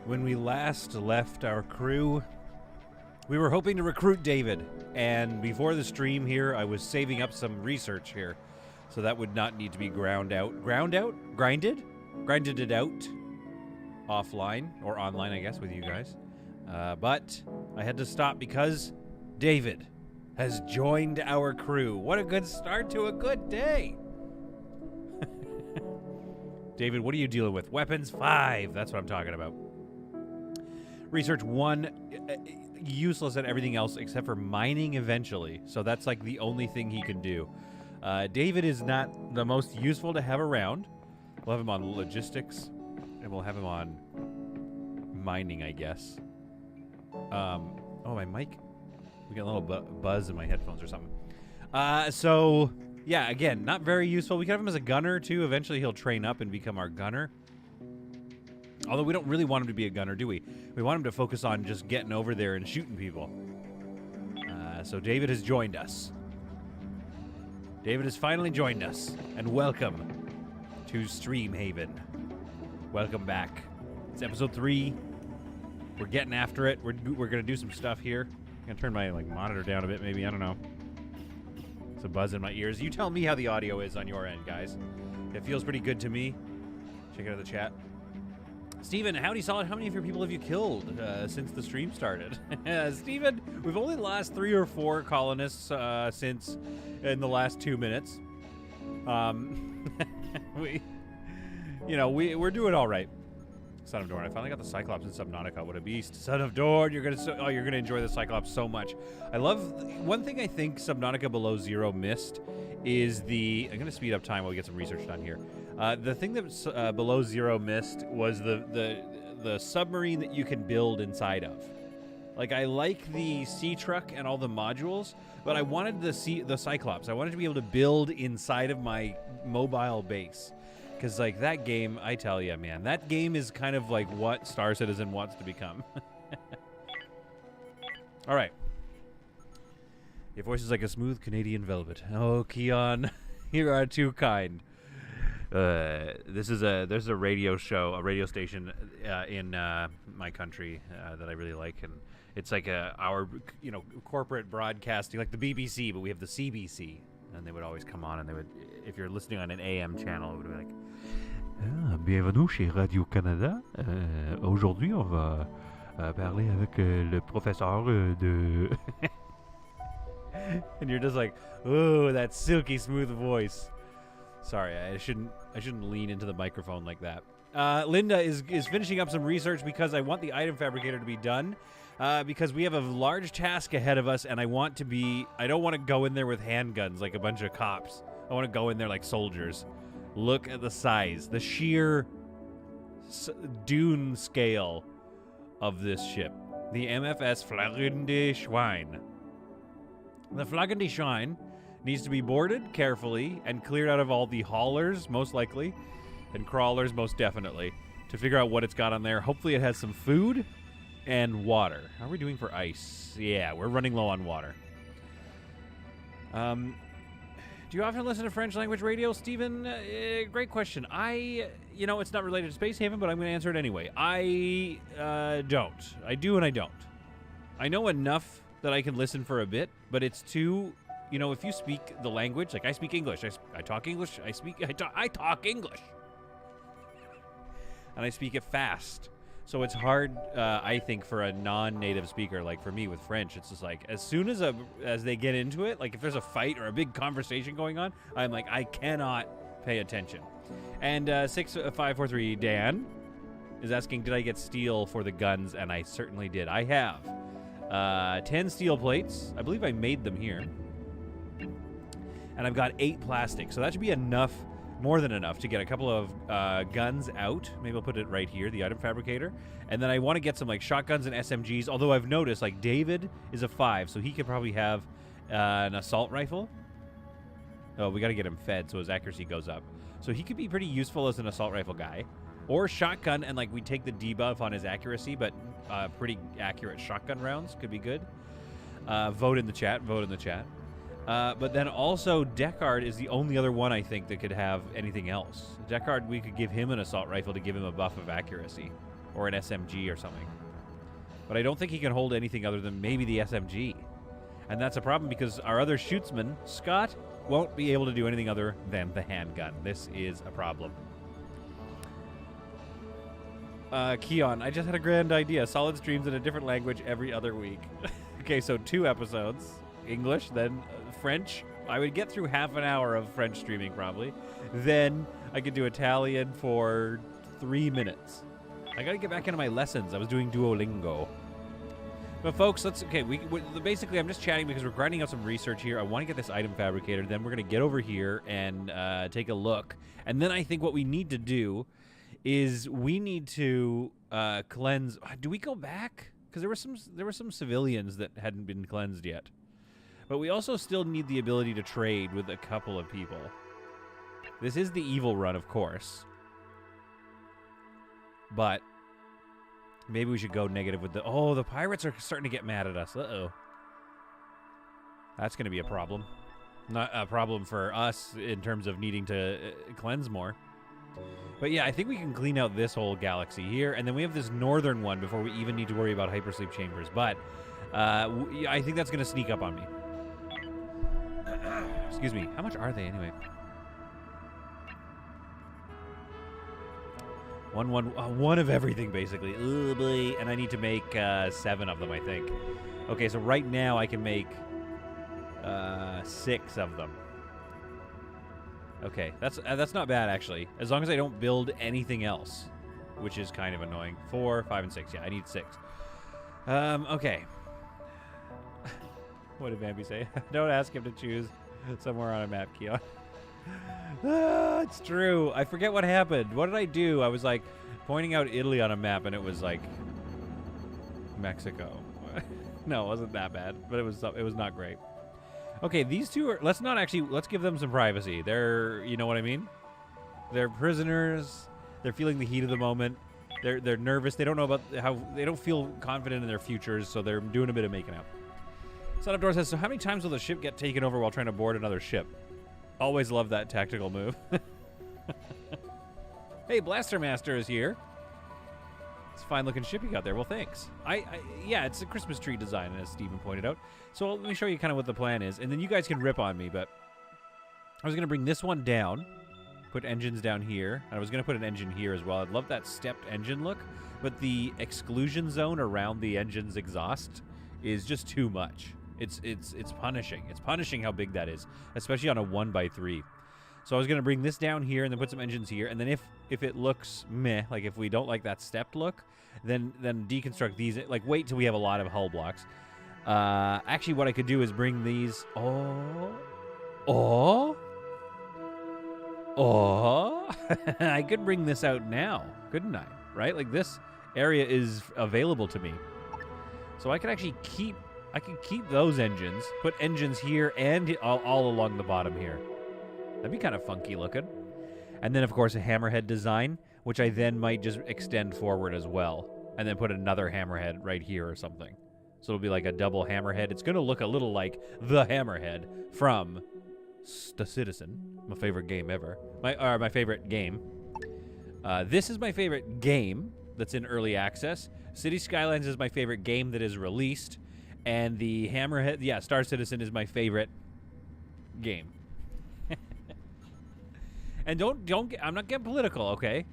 When we last left our crew, we were hoping to recruit David, and before the stream here, I was saving up some research here, so that would not need to be grinded it out, offline, or online, I guess, with you guys. But I had to stop because David has joined our crew. What a good start to a good day. David, what are you dealing with? Weapons 5, that's what I'm talking about. Research 1, useless at everything else except for mining eventually. So that's like the only thing he can do. David is not the most useful to have around. We'll have him on logistics, and we'll have him on mining, I guess. Oh, my mic. We got a little buzz in my headphones or something. So, yeah, again, not very useful. We can have him as a gunner, too. Eventually he'll train up and become our gunner. Although we don't really want him to be a gunner, do we? We want him to focus on just getting over there and shooting people. So David has joined us. David has finally joined us. And welcome to Stream Haven. Welcome back. It's episode 3. We're getting after it. We're going to do some stuff here. I'm going to turn my monitor down a bit, maybe. I don't know. It's a buzz in my ears. You tell me how the audio is on your end, guys. It feels pretty good to me. Check out the chat. Steven, howdy solid, how many of your people have you killed since the stream started? Steven, we've only lost 3 or 4 colonists since in the last 2 minutes. We're doing all right. Son of Dorn, I finally got the Cyclops in Subnautica. What a beast. Son of Dorn, you're gonna enjoy the Cyclops so much. I love, one thing I think Subnautica Below Zero missed is I'm gonna speed up time while we get some research done here. The thing that Below Zero missed was the submarine that you can build inside of. Like, I like the sea truck and all the modules, but I wanted the Cyclops. I wanted to be able to build inside of my mobile base. Because, that game, I tell you, man, that game is kind of like what Star Citizen wants to become. All right. Your voice is like a smooth Canadian velvet. Oh, Keon, you are too kind. There's a radio station in my country that I really like, and it's like our corporate broadcasting, like the BBC, but we have the CBC, and they would always come on, and they would, if you're listening on an AM channel, it would be like, bienvenue chez Radio-Canada. Aujourd'hui, on va parler avec le professeur de... And you're just like, oh, that silky smooth voice. Sorry, I shouldn't lean into the microphone like that. Linda is finishing up some research because I want the item fabricator to be done. Because we have a large task ahead of us, and I don't want to go in there with handguns like a bunch of cops. I want to go in there like soldiers. Look at the size, the sheer dune scale of this ship. The MFS Flagende Schwein. The Flagende Schwein needs to be boarded carefully and cleared out of all the haulers, most likely, and crawlers, most definitely, to figure out what it's got on there. Hopefully it has some food and water. How are we doing for ice? Yeah, we're running low on water. Do you often listen to French language radio, Stephen? Great question. It's not related to Space Haven, but I'm going to answer it anyway. I don't. I do and I don't. I know enough that I can listen for a bit, but it's too, if you speak the language, like I speak English, I talk English, I talk English. And I speak it fast. So it's hard, I think, for a non-native speaker, like for me with French. It's just like, as soon as they get into it, like if there's a fight or a big conversation going on, I'm like, I cannot pay attention. And 6543 Dan is asking, did I get steel for the guns? And I certainly did. I have 10 steel plates. I believe I made them here. And I've got 8 plastic. So that should be enough. More than enough to get a couple of guns out. Maybe I'll put it right here, the item fabricator. And then I want to get some shotguns and SMGs, although I've noticed David is a 5, so he could probably have an assault rifle. Oh, we got to get him fed so his accuracy goes up. So he could be pretty useful as an assault rifle guy. Or shotgun, and we take the debuff on his accuracy, but pretty accurate shotgun rounds could be good. Vote in the chat. But then also, Deckard is the only other one I think that could have anything else. Deckard, we could give him an assault rifle to give him a buff of accuracy. or an SMG or something. But I don't think he can hold anything other than maybe the SMG. And that's a problem because our other shootsman, Scott, won't be able to do anything other than the handgun. This is a problem. Keon, I just had a grand idea. Solid streams in a different language every other week. Okay, so 2 episodes. English, then French. I would get through half an hour of French streaming probably. Then I could do Italian for 3 minutes. I gotta get back into my lessons. I was doing Duolingo. But folks, basically I'm just chatting because we're grinding out some research here. I want to get this item fabricator. Then we're going to get over here and take a look. And then I think what we need to do is we need to cleanse. Do we go back? Because there were some civilians that hadn't been cleansed yet. But we also still need the ability to trade with a couple of people. This is the evil run, of course. But maybe we should go negative with the... Oh, the pirates are starting to get mad at us. Uh-oh. That's going to be a problem. Not a problem for us in terms of needing to cleanse more. But yeah, I think we can clean out this whole galaxy here. And then we have this northern one before we even need to worry about hypersleep chambers. But I think that's going to sneak up on me. Excuse me. How much are they anyway? One of everything, basically. Ugh, boy. And I need to make 7 of them, I think. Okay, so right now I can make 6 of them. Okay, that's not bad, actually. As long as I don't build anything else, which is kind of annoying. 4, 5, and 6. Yeah, I need 6. Okay. What did Vampy say? Don't ask him to choose somewhere on a map, Keon. It's true. I forget what happened. What did I do? I was like pointing out Italy on a map, and it was like Mexico. No, it wasn't that bad, but it was not great. Okay, these two are. Let's give them some privacy. They're, you know what I mean? They're prisoners. They're feeling the heat of the moment. They're nervous. They don't know about they don't feel confident in their futures, so they're doing a bit of making out. Son of Door says, so how many times will the ship get taken over while trying to board another ship? Always love that tactical move. Hey, Blaster Master is here. It's a fine-looking ship you got there. Well, thanks. Yeah, it's a Christmas tree design, as Steven pointed out. So let me show you kind of what the plan is, and then you guys can rip on me, but I was going to bring this one down, put engines down here, and I was going to put an engine here as well. I'd love that stepped engine look, but the exclusion zone around the engine's exhaust is just too much. It's punishing. It's punishing how big that is, especially on a 1x3. So I was going to bring this down here and then put some engines here, and then if it looks meh, like if we don't like that stepped look, then deconstruct these. Like, wait till we have a lot of hull blocks. Actually, what I could do is bring these. I could bring this out now, couldn't I? Right? Like, this area is available to me, so I could actually keep those engines, put engines here and all along the bottom here. That'd be kind of funky looking. And then, of course, a hammerhead design, which I then might just extend forward as well, and then put another hammerhead right here or something. So it'll be like a double hammerhead. It's going to look a little like the hammerhead from The Citizen, my favorite game ever. My favorite game. This is my favorite game that's in early access. City Skylines is my favorite game that is released. And the hammerhead, yeah, Star Citizen is my favorite game. And I'm not getting political, okay?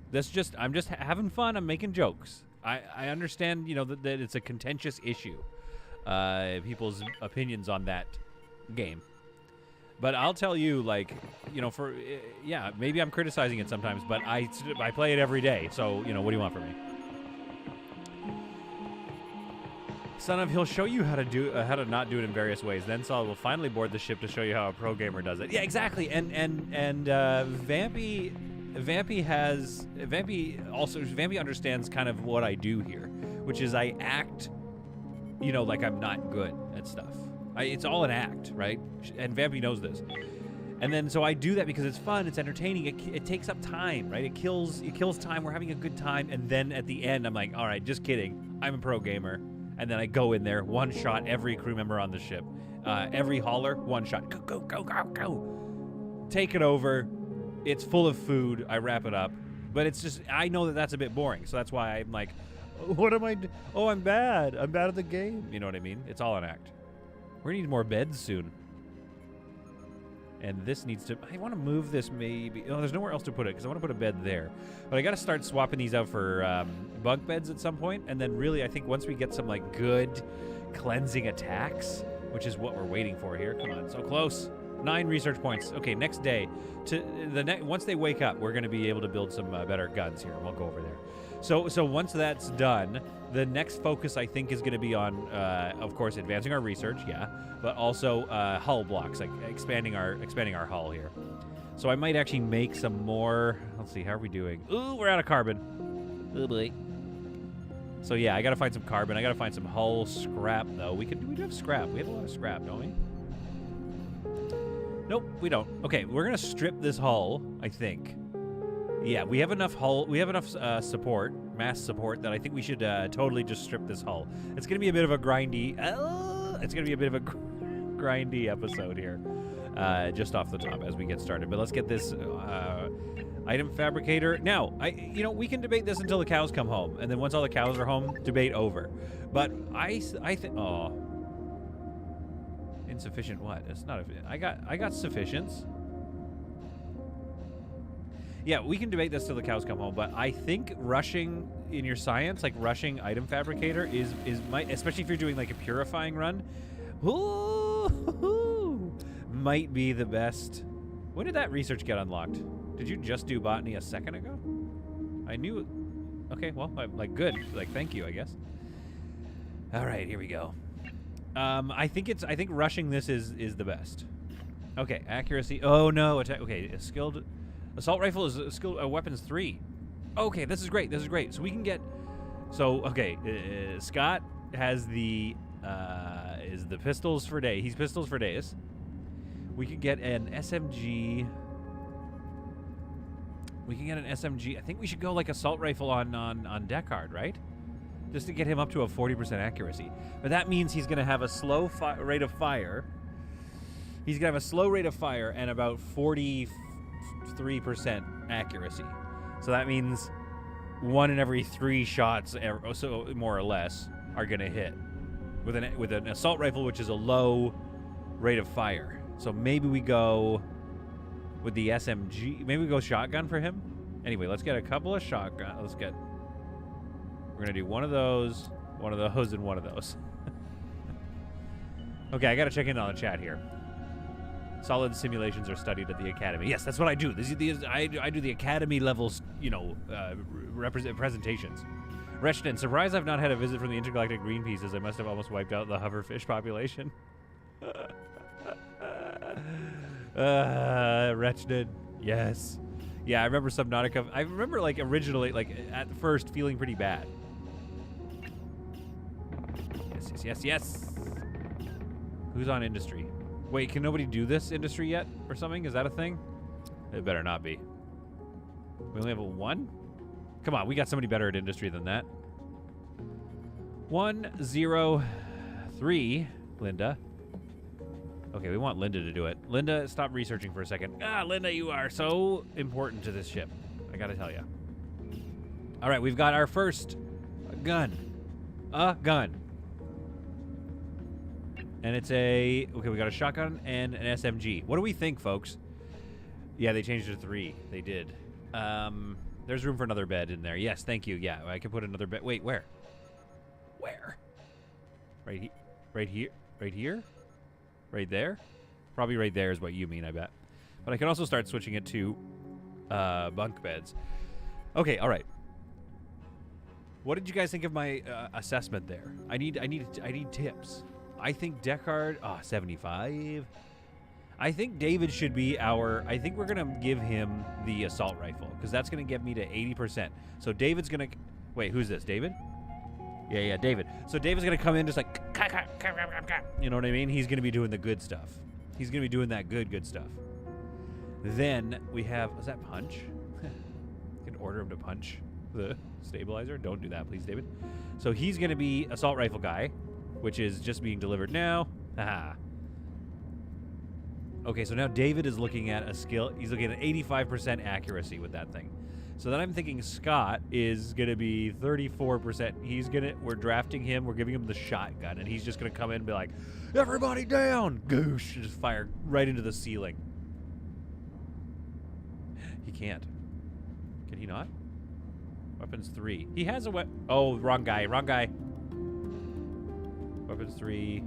I'm just having fun. I'm making jokes. I understand, you know, that it's a contentious issue, people's opinions on that game. But I'll tell you, like, you know, yeah, maybe I'm criticizing it sometimes, but I play it every day. So, you know, what do you want from me? Son of, he'll show you how to not do it in various ways. Then Saul will finally board the ship to show you how a pro gamer does it. Yeah, exactly. And Vampy understands kind of what I do here, which is I act, you know, like I'm not good at stuff. It's all an act, right? And Vampy knows this. And then so I do that because it's fun, it's entertaining, it takes up time, right? It kills time. We're having a good time, and then at the end I'm like, all right, just kidding. I'm a pro gamer. And then I go in there, one shot every crew member on the ship. Every hauler, one shot. Go, go, go, go, go. Take it over. It's full of food. I wrap it up. But it's just, I know that that's a bit boring, so that's why I'm like, what am I oh, I'm bad. I'm bad at the game. You know what I mean? It's all an act. We're gonna need more beds soon. And this needs to, I want to move this maybe. Oh, there's nowhere else to put it because I want to put a bed there. But I got to start swapping these out for bunk beds at some point. And then really, I think once we get some like good cleansing attacks, which is what we're waiting for here. Come on, so close. 9 research points. Okay, next day. Once they wake up, we're going to be able to build some better guns here. We'll go over there. So once that's done, the next focus I think is going to be on, of course, advancing our research, yeah, but also hull blocks, like expanding our hull here. So I might actually make some more. Let's see, how are we doing? Ooh, we're out of carbon. Oh boy. So yeah, I got to find some carbon. I got to find some hull scrap though. We do have scrap. We have a lot of scrap, don't we? Nope, we don't. Okay, we're gonna strip this hull, I think. Yeah, we have enough hull. We have enough support, mass support, that I think we should totally just strip this hull. It's gonna be a bit of a grindy. It's gonna be a bit of a grindy episode here, just off the top as we get started. But let's get this item fabricator. Now, we can debate this until the cows come home, and then once all the cows are home, debate over. But I think. Oh. Insufficient what? It's not. I got sufficiency. Yeah, we can debate this till the cows come home, but I think rushing in your science, like rushing item fabricator, especially if you're doing like a purifying run, might be the best. When did that research get unlocked? Did you just do botany a second ago? I knew. Okay, well, like good. Like thank you, I guess. All right, here we go. I think rushing this is the best. Okay, accuracy. Oh no, attack. Okay, a skilled assault rifle is a skilled weapons 3. Okay, this is great. This is great. So we can get. So okay, Scott has the is the pistols for day. He's pistols for days. We could get an SMG. We can get an SMG. I think we should go like assault rifle on Deckard, right? Just to get him up to a 40% accuracy. But that means he's going to have a slow rate of fire. He's going to have a slow rate of fire and about 43% accuracy. So that means 1 in every 3 shots, so more or less, are going to hit. With an assault rifle, which is a low rate of fire. So maybe we go with the SMG. Maybe we go shotgun for him. Anyway, let's get a couple of shotgun. We're going to do one of those, and one of those. Okay, I got to check in on the chat here. Solid simulations are studied at the academy. Yes, that's what I do. I do the academy levels, presentations. Rechton, surprised I've not had a visit from the intergalactic Greenpeaces. I must have almost wiped out the hoverfish population. Rechton, yes. Yeah, I remember Subnautica. I remember, like, originally, like, at first feeling pretty bad. Yes. Who's on industry? Wait, can nobody do this industry yet or something? Is that a thing? It better not be. We only have a 1? Come on, we got somebody better at industry than that. 103, Linda. Okay, we want Linda to do it. Linda, stop researching for a second. Linda, you are so important to this ship. I gotta tell you. All right, we've got our first gun. A gun. And it's okay, we got a shotgun and an SMG. What do we think, folks? Yeah, they changed it to 3. They did. There's room for another bed in there. Yes, thank you. Yeah, I can put another bed. Wait, where? Where? Right here? Right here? Right there? Probably right there is what you mean, I bet. But I can also start switching it to bunk beds. Okay, all right. What did you guys think of my assessment there? I need tips. I think Deckard, 75. I think David should be I think we're going to give him the assault rifle because that's going to get me to 80%. So David's going to, wait, who's this, David? Yeah, David. So David's going to come in just like, you know what I mean? He's going to be doing the good stuff. He's going to be doing that good stuff. Then we have, is that punch? You can order him to punch the stabilizer. Don't do that, please, David. So he's going to be assault rifle guy, which is just being delivered now. Haha. Okay, so now David is looking at a skill. He's looking at 85% accuracy with that thing. So then I'm thinking Scott is going to be 34%. We're drafting him. We're giving him the shotgun. And he's just going to come in and be like, everybody down. Goosh. And just fire right into the ceiling. He can't. Can he not? Weapons 3. He has a weapon. Oh, wrong guy. Wrong guy. Weapons 3.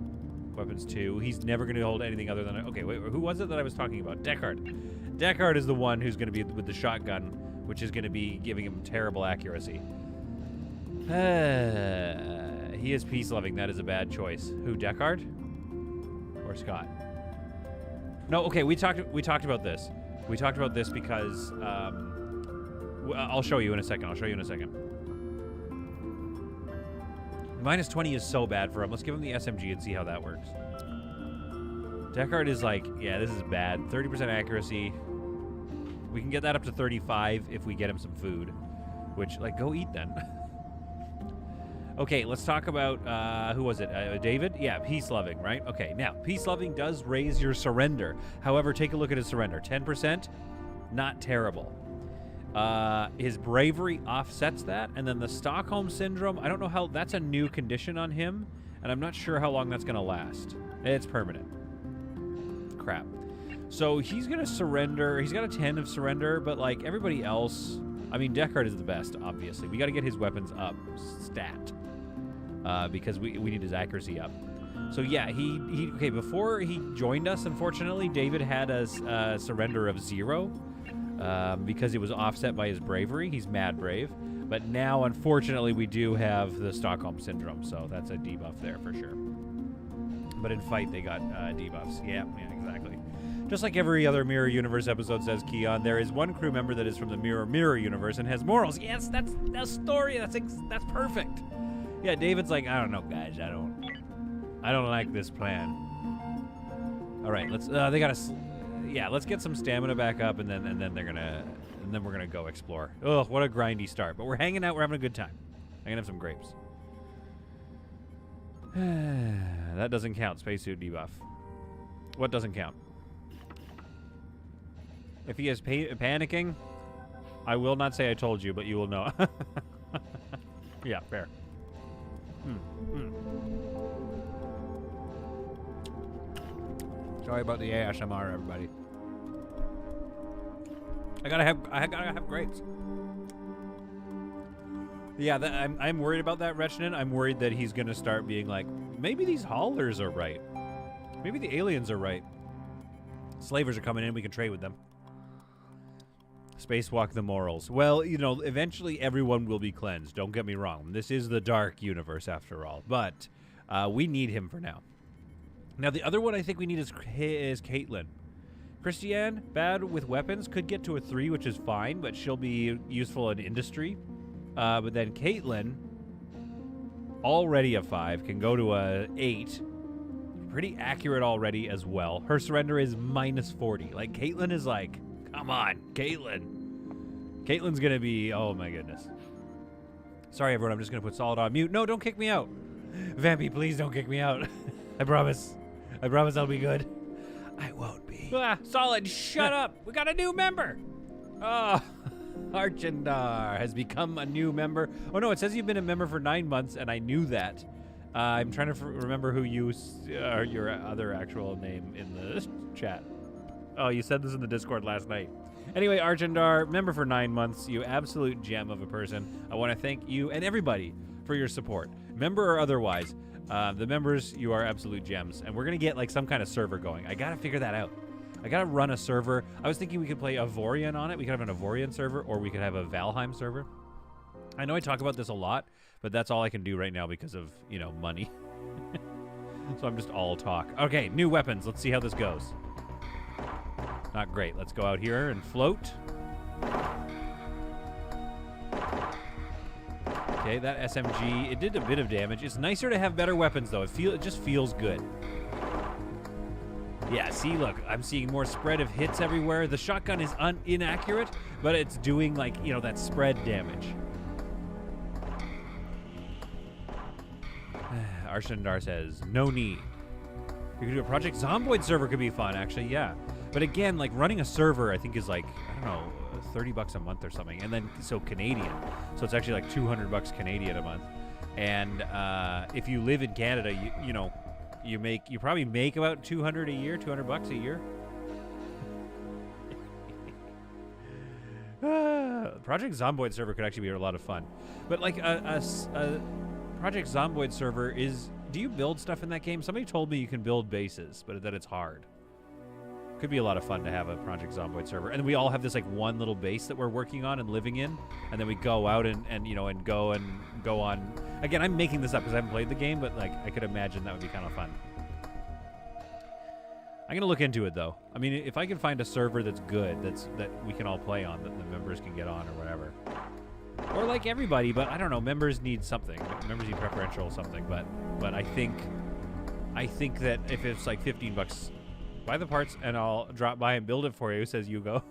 Weapons 2. He's never going to hold anything other than... Okay, wait. Who was it that I was talking about? Deckard. Deckard is the one who's going to be with the shotgun, which is going to be giving him terrible accuracy. He is peace-loving. That is a bad choice. Who, Deckard? Or Scott? No, okay, we talked about this. We talked about this because... I'll show you in a second. Minus 20 is so bad for him. Let's give him the SMG and see how that works. Deckard is like, yeah, this is bad. 30% accuracy. We can get that up to 35 if we get him some food. Which, like, go eat then. Okay, let's talk about, who was it? David? Yeah, peace-loving, right? Okay, now, peace-loving does raise your surrender. However, take a look at his surrender. 10%, not terrible. His bravery offsets that, and then the Stockholm Syndrome, I don't know how, that's a new condition on him, and I'm not sure how long that's going to last. It's permanent. Crap. So he's going to surrender. He's got a 10 of surrender, but like everybody else, I mean, Deckard is the best, obviously. We got to get his weapons up stat, because we need his accuracy up. So yeah, okay, before he joined us, unfortunately, David had a surrender of 0. Because it was offset by his bravery. He's mad brave. But now, unfortunately, we do have the Stockholm Syndrome, so that's a debuff there for sure. But in fight, they got debuffs. Yeah, exactly. Just like every other Mirror Universe episode says, Keon, there is one crew member that is from the Mirror Universe and has morals. Yes, that's story. That's perfect. Yeah, David's like, I don't know, guys. I don't like this plan. All right, let's. They gotta. Yeah, let's get some stamina back up, and then we're gonna go explore. Ugh, what a grindy start! But we're hanging out. We're having a good time. I'm gonna have some grapes. That doesn't count. Spacesuit debuff. What doesn't count? If he is panicking, I will not say I told you, but you will know. Yeah, fair. Sorry about the ASMR, everybody. I gotta have grapes. Yeah, I'm worried about that, Rechnin. I'm worried that he's gonna start being like, maybe these haulers are right. Maybe the aliens are right. Slavers are coming in. We can trade with them. Spacewalk the morals. Well, you know, eventually everyone will be cleansed. Don't get me wrong. This is the dark universe after all. But we need him for now. Now, the other one I think we need is Caitlin. Christiane, bad with weapons, could get to a 3, which is fine, but she'll be useful in industry. But then Caitlin, already a 5, can go to a 8. Pretty accurate already as well. Her surrender is minus 40. Like, Caitlin is like, come on, Caitlin. Caitlin's going to be, oh my goodness. Sorry, everyone, I'm just going to put Solid on mute. No, don't kick me out. Vampy, please don't kick me out. I promise. I promise I'll be good. I won't be. Ah, Solid, shut up. We got a new member. Oh, Archandar has become a new member. Oh, no, it says you've been a member for 9 months, and I knew that. I'm trying to remember who your other actual name in the chat. Oh, you said this in the Discord last night. Anyway, Archandar, member for 9 months. You absolute gem of a person. I want to thank you and everybody for your support. Member or otherwise. The members, you are absolute gems. And we're going to get like some kind of server going. I got to figure that out. I got to run a server. I was thinking we could play Avorion on it. We could have an Avorion server, or we could have a Valheim server. I know I talk about this a lot, but that's all I can do right now because of, you know, money. So I'm just all talk. Okay, new weapons. Let's see how this goes. Not great. Let's go out here and float. Okay, that SMG, it did a bit of damage. It's nicer to have better weapons, though. It just feels good. Yeah, see, look, I'm seeing more spread of hits everywhere. The shotgun is inaccurate, but it's doing, like, you know, that spread damage. Arshandar says, no need. You could do a Project Zomboid server could be fun, actually, yeah. But again, like, running a server, I think, is like, I don't don't know, $30 a month or something. And then, so Canadian. So it's actually like $200 Canadian a month. And if you live in Canada, you probably make about $200 a year, $200 a year. Project Zomboid server could actually be a lot of fun. But like a Project Zomboid server is, do you build stuff in that game? Somebody told me you can build bases, but that it's hard. Could be a lot of fun to have a Project Zomboid server. And we all have this like one little base that we're working on and living in, and then we go out and go on. Again, I'm making this up because I haven't played the game, but like I could imagine that would be kind of fun. I'm gonna look into it though. I mean, if I can find a server that's good, that we can all play on, that the members can get on or whatever, or like everybody. But I don't know. Members need something. Members need preferential something. But I think that if it's like $15. Buy the parts and I'll drop by and build it for you, says Hugo.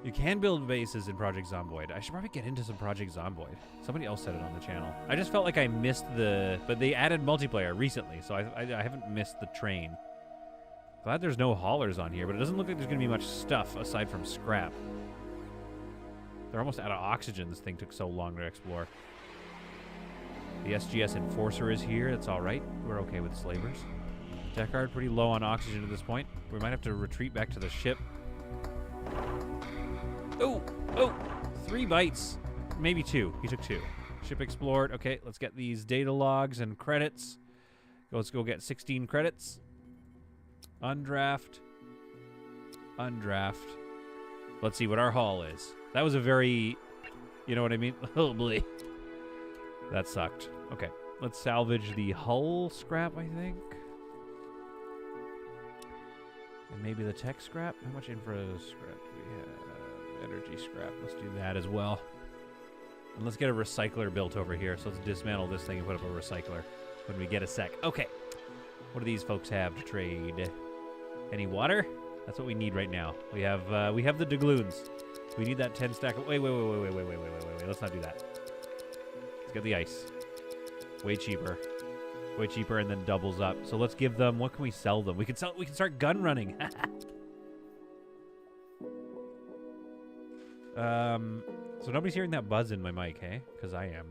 You can build bases in Project Zomboid. I should probably get into some Project Zomboid. Somebody else said it on the channel. I just felt like I missed but they added multiplayer recently, so I haven't missed the train. Glad there's no haulers on here, but it doesn't look like there's going to be much stuff aside from scrap. They're almost out of oxygen. This thing took so long to explore. The SGS Enforcer is here. That's all right. We're okay with slavers. Deckard, pretty low on oxygen at this point. We might have to retreat back to the ship. Oh, 3 bites. Maybe 2. He took 2. Ship explored. Okay, let's get these data logs and credits. Let's go get 16 credits. Undraft. Let's see what our haul is. That was a very, you know what I mean? Oh, boy. That sucked. Okay, let's salvage the hull scrap, I think. And maybe the tech scrap. How much infra scrap do we have? Energy scrap. Let's do that as well. And let's get a recycler built over here. So let's dismantle this thing and put up a recycler when we get a sec. Okay. What do these folks have to trade? Any water? That's what we need right now. We have the doubloons. We need that 10 stack. Wait. Let's not do that. Let's get the ice. Way cheaper, and then doubles up. So let's give them. What can we sell them? We can start gun running. So nobody's hearing that buzz in my mic, hey? Because I am.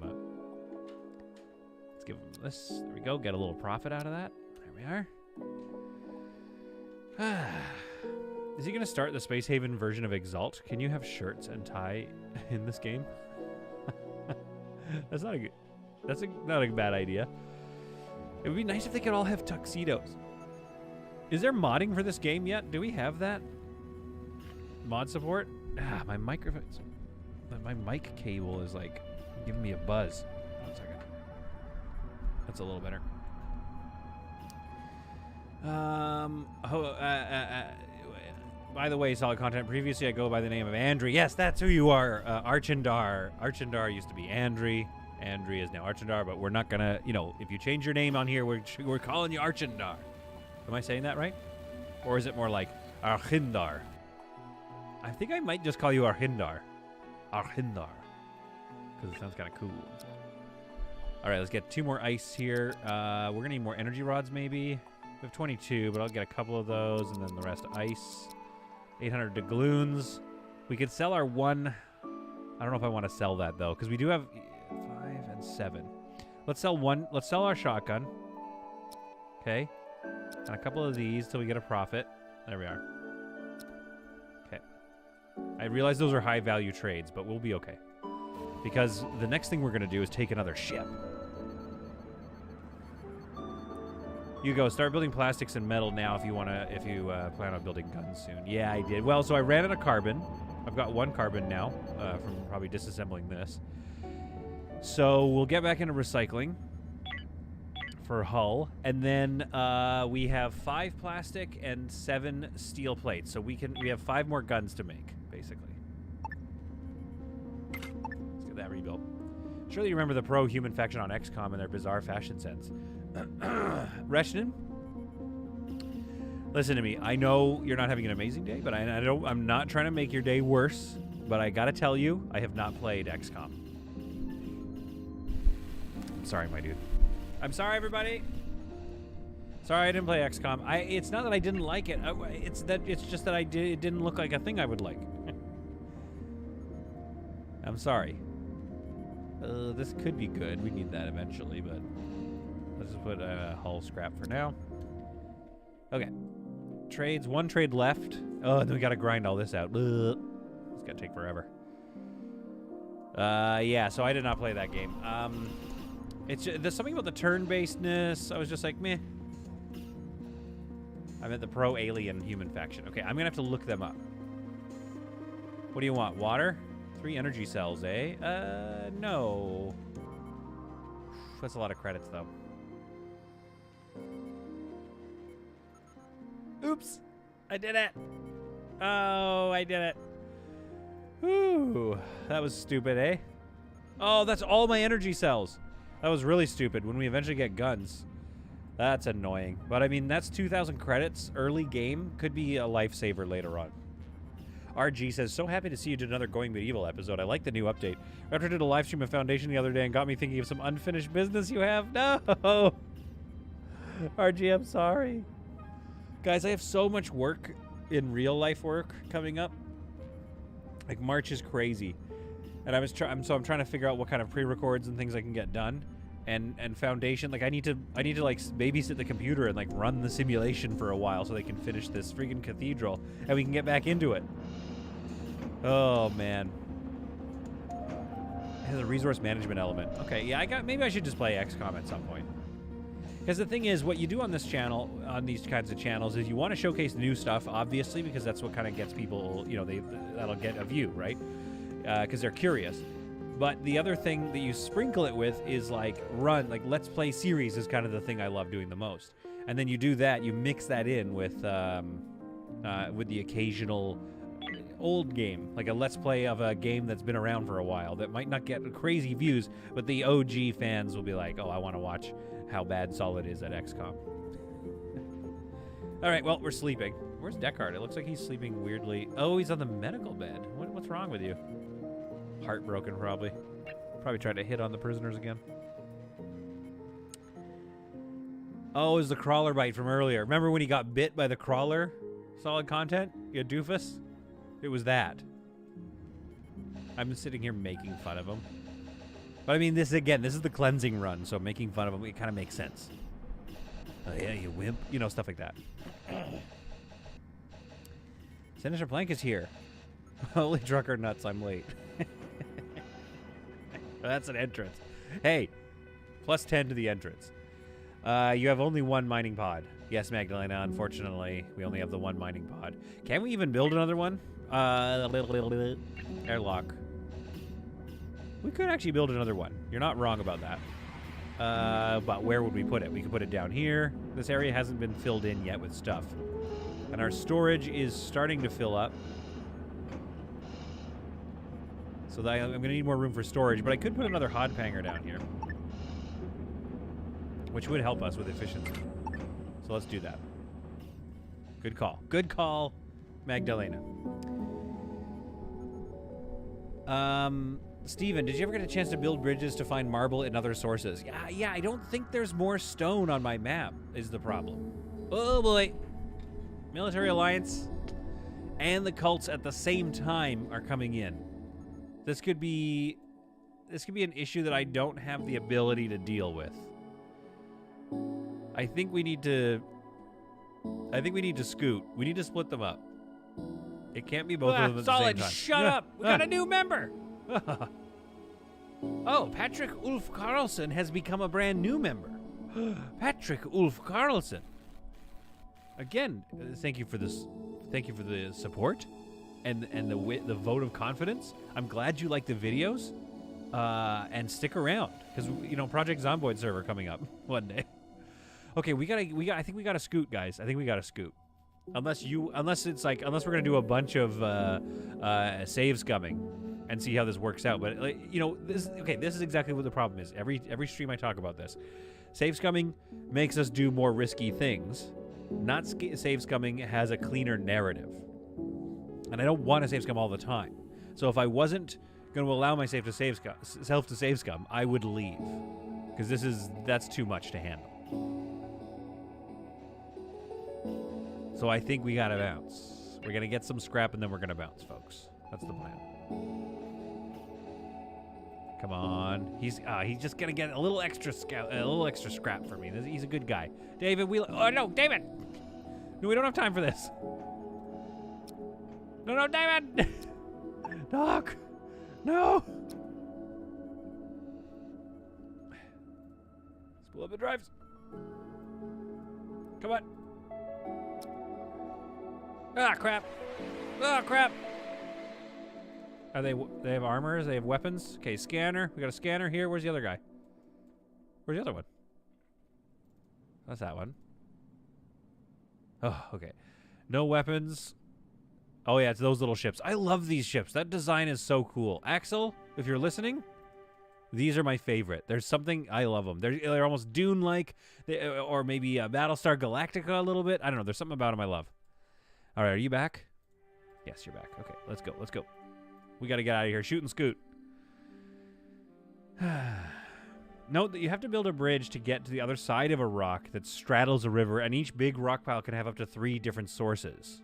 Let's give them this. There we go. Get a little profit out of that. There we are. Is he gonna start the Space Haven version of Exalt? Can you have shirts and tie in this game? That's not a bad idea. It would be nice if they could all have tuxedos. Is there modding for this game yet? Do we have that? Mod support? My microphone. My mic cable is like giving me a buzz. 1 second. That's a little better. By the way, solid content. Previously, I go by the name of Andri. Yes, that's who you are. Archandar. Archandar used to be Andri. Andri is now Archandar, but we're not gonna, if you change your name on here, we're calling you Archandar. Am I saying that right? Or is it more like Archindar? I think I might just call you Archindar. Archindar. Because it sounds kind of cool. All right, let's get 2 more ice here. We're gonna need more energy rods, maybe. We have 22, but I'll get a couple of those, and then the rest ice. 800 doubloons. We could sell our 1. I don't know if I want to sell that though, because we do have 5 and 7. Let's sell 1. Let's sell our shotgun. Okay. And a couple of these till we get a profit. There we are. Okay. I realize those are high value trades, but we'll be okay. Because the next thing we're going to do is take another ship. You go start building plastics and metal now if you plan on building guns soon. Yeah, I did. Well, so I ran out of carbon. I've got 1 carbon now from probably disassembling this. So we'll get back into recycling for hull, and then we have 5 plastic and 7 steel plates. So we have 5 more guns to make, basically. Let's get that rebuilt. Surely you remember the pro-human faction on XCOM and their bizarre fashion sense. Reshnin, listen to me. I know you're not having an amazing day, but I'm not trying to make your day worse. But I gotta tell you, I have not played XCOM. I'm sorry, my dude. I'm sorry, everybody. Sorry, I didn't play XCOM. It's not that I didn't like it. It's just that it didn't look like a thing I would like. I'm sorry. This could be good. We need that eventually, but let's just put a hull scrap for now. Okay. Trades. One trade left. Oh, then we gotta grind all this out. Ugh. It's gonna take forever. Yeah, so I did not play that game. There's something about the turn-basedness. I was just like, meh. I'm at the pro-alien human faction. Okay, I'm gonna have to look them up. What do you want? Water? 3 energy cells, eh? No. That's a lot of credits, though. Oops! I did it! Oh, I did it. Whew. That was stupid, eh? Oh, that's all my energy cells. That was really stupid when we eventually get guns. That's annoying. But, I mean, that's 2,000 credits. Early game. Could be a lifesaver later on. RG says, so happy to see you did another Going Medieval episode. I like the new update. After I did a live stream of Foundation the other day and got me thinking of some unfinished business you have. No! RG, I'm sorry. Guys, I have so much work in real life work coming up. Like, March is crazy. And I'm trying to figure out what kind of pre-records and things I can get done. And Foundation, like, I need to like babysit the computer and like run the simulation for a while so they can finish this freaking cathedral and we can get back into it. Oh man. It has a resource management element. Okay, yeah, maybe I should just play XCOM at some point. Because the thing is, what you do on this channel, on these kinds of channels, is you want to showcase new stuff, obviously, because that's what kind of gets people, you know, that'll get a view, right? Because they're curious. But the other thing that you sprinkle it with is like Let's Play series is kind of the thing I love doing the most. And then you do that, you mix that in with the occasional old game, like a Let's Play of a game that's been around for a while that might not get crazy views, but the OG fans will be like, oh, I want to watch how bad Solid is at XCOM. All right, well, we're sleeping. Where's Deckard? It looks like he's sleeping weirdly. Oh, he's on the medical bed. What's wrong with you? Heartbroken, probably. Probably tried to hit on the prisoners again. Oh, it was the crawler bite from earlier. Remember when he got bit by the crawler? Solid content? You doofus? It was that. I'm sitting here making fun of him. But I mean, this is the cleansing run, so making fun of him, it kind of makes sense. Oh yeah, you wimp. You know, stuff like that. Senator Plank is here. Holy trucker nuts, I'm late. That's an entrance. Hey, plus 10 to the entrance. You have only one mining pod. Yes, Magdalena, unfortunately, we only have the one mining pod. Can we even build another one? Airlock. We could actually build another one. You're not wrong about that. But where would we put it? We could put it down here. This area hasn't been filled in yet with stuff. And our storage is starting to fill up. So that I'm going to need more room for storage, but I could put another hod panger down here, which would help us with efficiency. So let's do that. Good call. Good call, Magdalena. Steven, did you ever get a chance to build bridges to find marble in other sources? Yeah, I don't think there's more stone on my map, is the problem. Oh boy. Military alliance and the cults at the same time are coming in. This could be an issue that I don't have the ability to deal with. I think we need to scoot. We need to split them up. It can't be both of them at the same time. Shut up! We got a new member! Oh, Patrick Ulf Carlson has become a brand new member. Patrick Ulf Carlson. Again, thank you for this. Thank you for the support and the vote of confidence. I'm glad you like the videos, and stick around because you know Project Zomboid server coming up one day. Okay, I think we gotta scoot, guys. I think we gotta scoot. Unless we're gonna do a bunch of save scumming and see how this works out. But like, you know, this is exactly what the problem is. Every stream I talk about this. Save scumming makes us do more risky things. Not save scumming has a cleaner narrative. And I don't want to save scum all the time. So if I wasn't going to allow myself to save scum, I would leave. Because that's too much to handle. So I think we gotta bounce. We're gonna get some scrap and then we're gonna bounce, folks. That's the plan. Come on. He's just gonna get a little extra scrap for me. He's a good guy. David, oh no, David! No, we don't have time for this. No, David! Doc! No! Let's pull up the drives. Come on. Ah, crap. Ah, crap. Are they have armors? They have weapons? Okay, scanner. We got a scanner here. Where's the other guy? Where's the other one? That's that one. Oh, okay. No weapons. Oh, yeah, it's those little ships. I love these ships. That design is so cool. Axel, if you're listening, these are my favorite. There's something, I love them. They're almost Dune-like, or maybe Battlestar Galactica a little bit. I don't know. There's something about them I love. All right, are you back? Yes, you're back. Okay, let's go. Let's go. We got to get out of here. Shoot and scoot. Note that you have to build a bridge to get to the other side of a rock that straddles a river, and each big rock pile can have up to 3 different sources.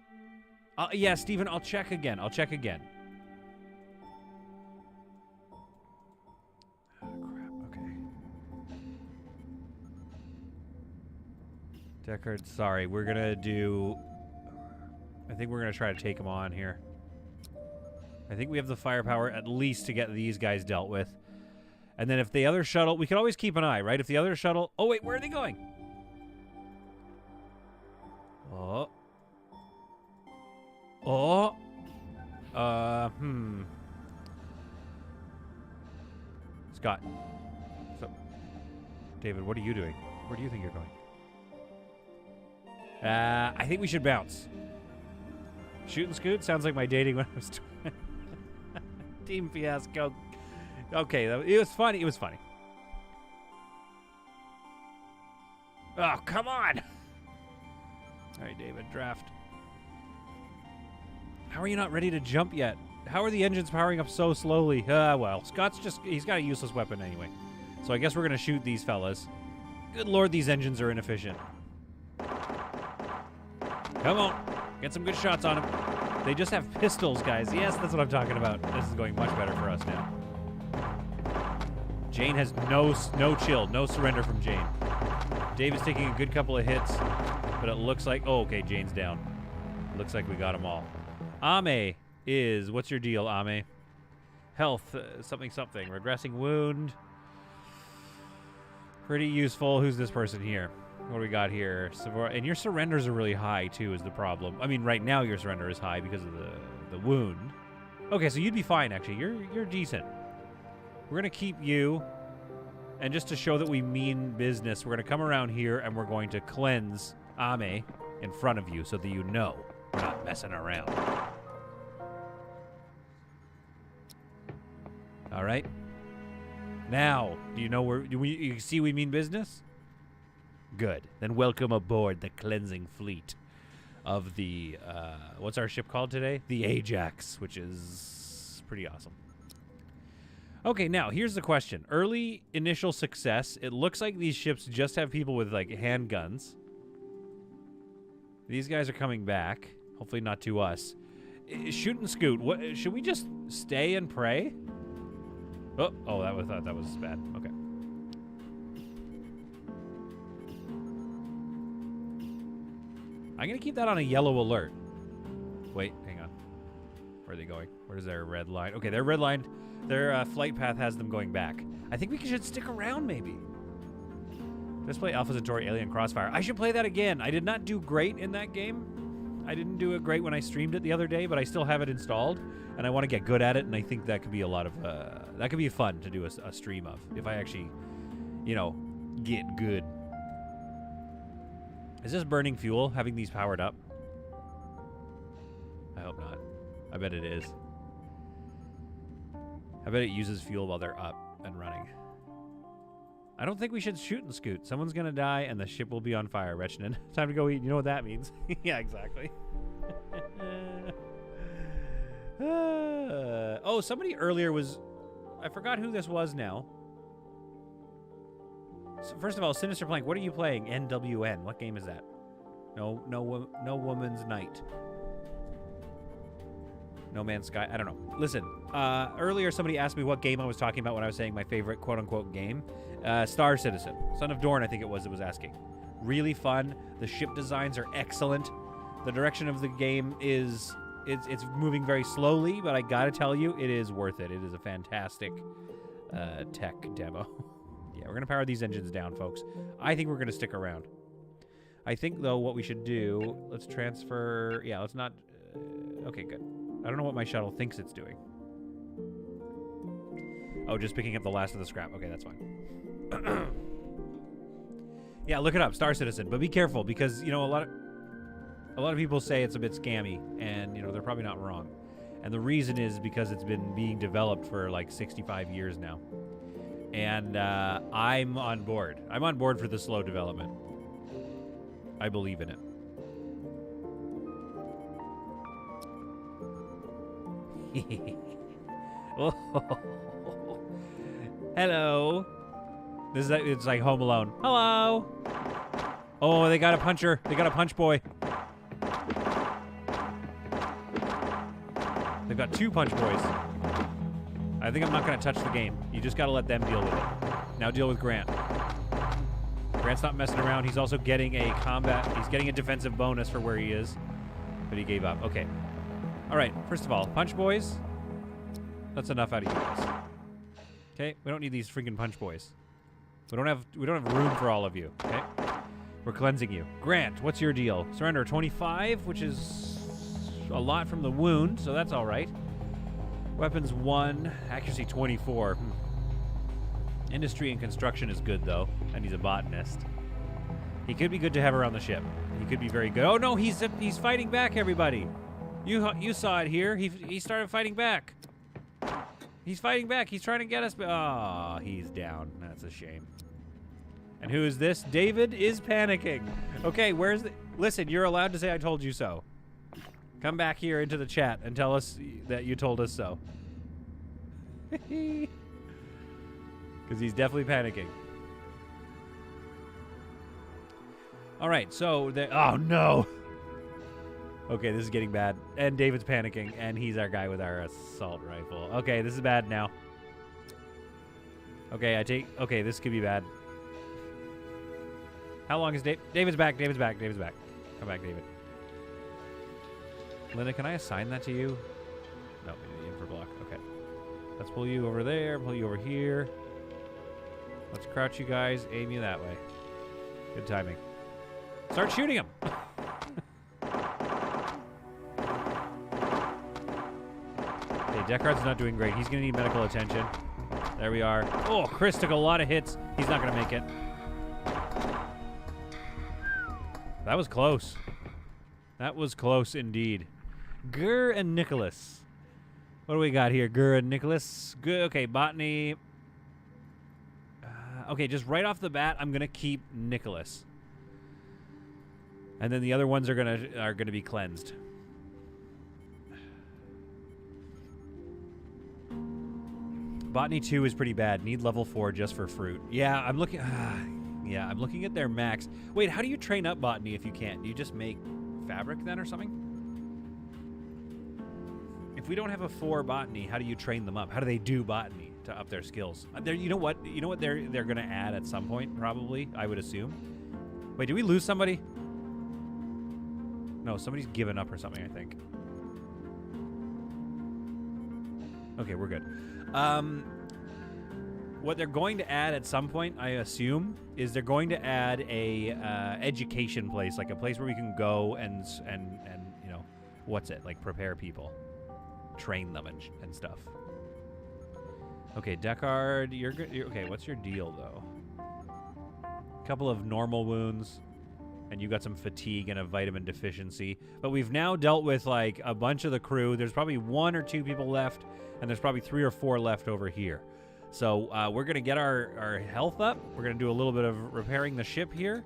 Yeah, Steven, I'll check again. Oh, crap. Okay. Deckard, sorry. We're going to do... I think we're going to try to take him on here. I think we have the firepower at least to get these guys dealt with. And then if the other shuttle... We can always keep an eye, right? If the other shuttle... Oh, wait, where are they going? Oh. Oh. Scott. So, David, what are you doing? Where do you think you're going? I think we should bounce. Shoot and scoot sounds like my dating when I was Team Fiasco. Okay, it was funny. It was funny. Oh, come on. All right, David, draft. How are you not ready to jump yet? How are the engines powering up so slowly? Well, Scott's he's got a useless weapon anyway. So I guess we're going to shoot these fellas. Good Lord, these engines are inefficient. Come on. Get some good shots on them. They just have pistols, guys. Yes, that's what I'm talking about. This is going much better for us now. Jane has no chill, no surrender from Jane. David's taking a good couple of hits, but it looks like... Oh, okay, Jane's down. Looks like we got them all. Ame is... What's your deal, Ame? Health, something. Regressing wound. Pretty useful. Who's this person here? What do we got here? And your surrenders are really high, too, is the problem. I mean, right now your surrender is high because of the wound. Okay, so you'd be fine, actually. You're decent. We're going to keep you. And just to show that we mean business, we're going to come around here and we're going to cleanse Ame in front of you so that you know we're not messing around. All right. Now, do you know where you see we mean business? Good. Then welcome aboard the cleansing fleet of the, what's our ship called today? The Ajax, which is pretty awesome. Okay, now, here's the question. Early initial success. It looks like these ships just have people with, like, handguns. These guys are coming back. Hopefully not to us. Shoot and scoot. What, should we just stay and pray? Oh, that was bad. Okay. I'm going to keep that on a yellow alert. Wait, hang on. Where are they going? Where's their red line? Okay, they're red lined. Their flight path has them going back. I think we should stick around, maybe. Just play Alpha Centauri Alien Crossfire. I should play that again. I did not do great in that game. I didn't do it great when I streamed it the other day, but I still have it installed, and I want to get good at it, and I think that could be a lot of... that could be fun to do a stream of, if I actually, you know, get good. Is this burning fuel, having these powered up? I hope not. I bet it is. I bet it uses fuel while they're up and running. I don't think we should shoot and scoot. Someone's going to die, and the ship will be on fire, Rechnin. Time to go eat. You know what that means. Yeah, exactly. Oh, somebody earlier was... I forgot who this was now. So first of all, Sinister Plank, what are you playing? NWN. What game is that? No woman's night. No Man's Sky. I don't know. Listen, earlier somebody asked me what game I was talking about when I was saying my favorite quote-unquote game. Star Citizen. Son of Dorn, I think it was asking. Really fun. The ship designs are excellent. The direction of the game is... It's moving very slowly, but I gotta tell you, it is worth it. It is a fantastic tech demo. Yeah, we're gonna power these engines down, folks. I think we're gonna stick around. I think, though, what we should do... Let's transfer... Yeah, let's not... okay, good. I don't know what my shuttle thinks it's doing. Oh, just picking up the last of the scrap. Okay, that's fine. Yeah, look it up, Star Citizen. But be careful, because, you know, a lot of people say it's a bit scammy, and, you know, they're probably not wrong. And the reason is because it's been being developed for, like, 65 years now. And I'm on board. I'm on board for the slow development. I believe in it. Oh. Hello. It's like Home Alone. Hello. Oh, they got a puncher. They got a punch boy. They've got 2 punch boys. I think I'm not going to touch the game. You just got to let them deal with it. Now deal with Grant. Grant's not messing around. He's also getting a he's getting a defensive bonus for where he is. But he gave up. Okay. All right, first of all, punch boys. That's enough out of you guys. Okay, we don't need these freaking punch boys. We don't have room for all of you. Okay, we're cleansing you. Grant, what's your deal? Surrender 25, which is a lot from the wound, so that's all right. Weapons 1, accuracy 24. Industry and construction is good though, and he's a botanist. He could be good to have around the ship. He could be very good. Oh no, he's fighting back, everybody. You saw it here. He started fighting back. He's fighting back. He's trying to get us. Oh, he's down. That's a shame. And who is this? David is panicking. Okay, where's the... Listen, you're allowed to say I told you so. Come back here into the chat and tell us that you told us so. Because he's definitely panicking. All right, so... Oh, no. Okay, this is getting bad. And David's panicking, and he's our guy with our assault rifle. Okay, this is bad now. Okay, okay, this could be bad. How long is David's back, David's back, David's back. Come back, David. Linda, can I assign that to you? No, we need the infra block. Okay. Let's pull you over there, pull you over here. Let's crouch you guys, aim you that way. Good timing. Start shooting him! Deckard's not doing great. He's going to need medical attention. There we are. Oh, Chris took a lot of hits. He's not going to make it. That was close. That was close indeed. Gur and Nicholas. What do we got here? Gur and Nicholas. Good. Okay, botany. Okay, just right off the bat, I'm going to keep Nicholas. And then the other ones are going to be cleansed. Botany 2 is pretty bad. Need level 4 just for fruit. Yeah, I'm looking... yeah, I'm looking at their max. Wait, how do you train up botany if you can't? Do you just make fabric then or something? If we don't have a 4 botany, how do you train them up? How do they do botany to up their skills? You know what? You know what they're going to add at some point, probably, I would assume? Wait, did we lose somebody? No, somebody's given up or something, I think. Okay, we're good. What they're going to add at some point, I assume, is they're going to add a education place, like a place where we can go and you know, what's it, like prepare people, train them and stuff. Okay, Deckard, you're good. Okay, what's your deal though? A couple of normal wounds, and you got some fatigue and a vitamin deficiency. But we've now dealt with like a bunch of the crew. There's probably 1 or 2 people left. And there's probably 3 or 4 left over here. So we're going to get our health up. We're going to do a little bit of repairing the ship here.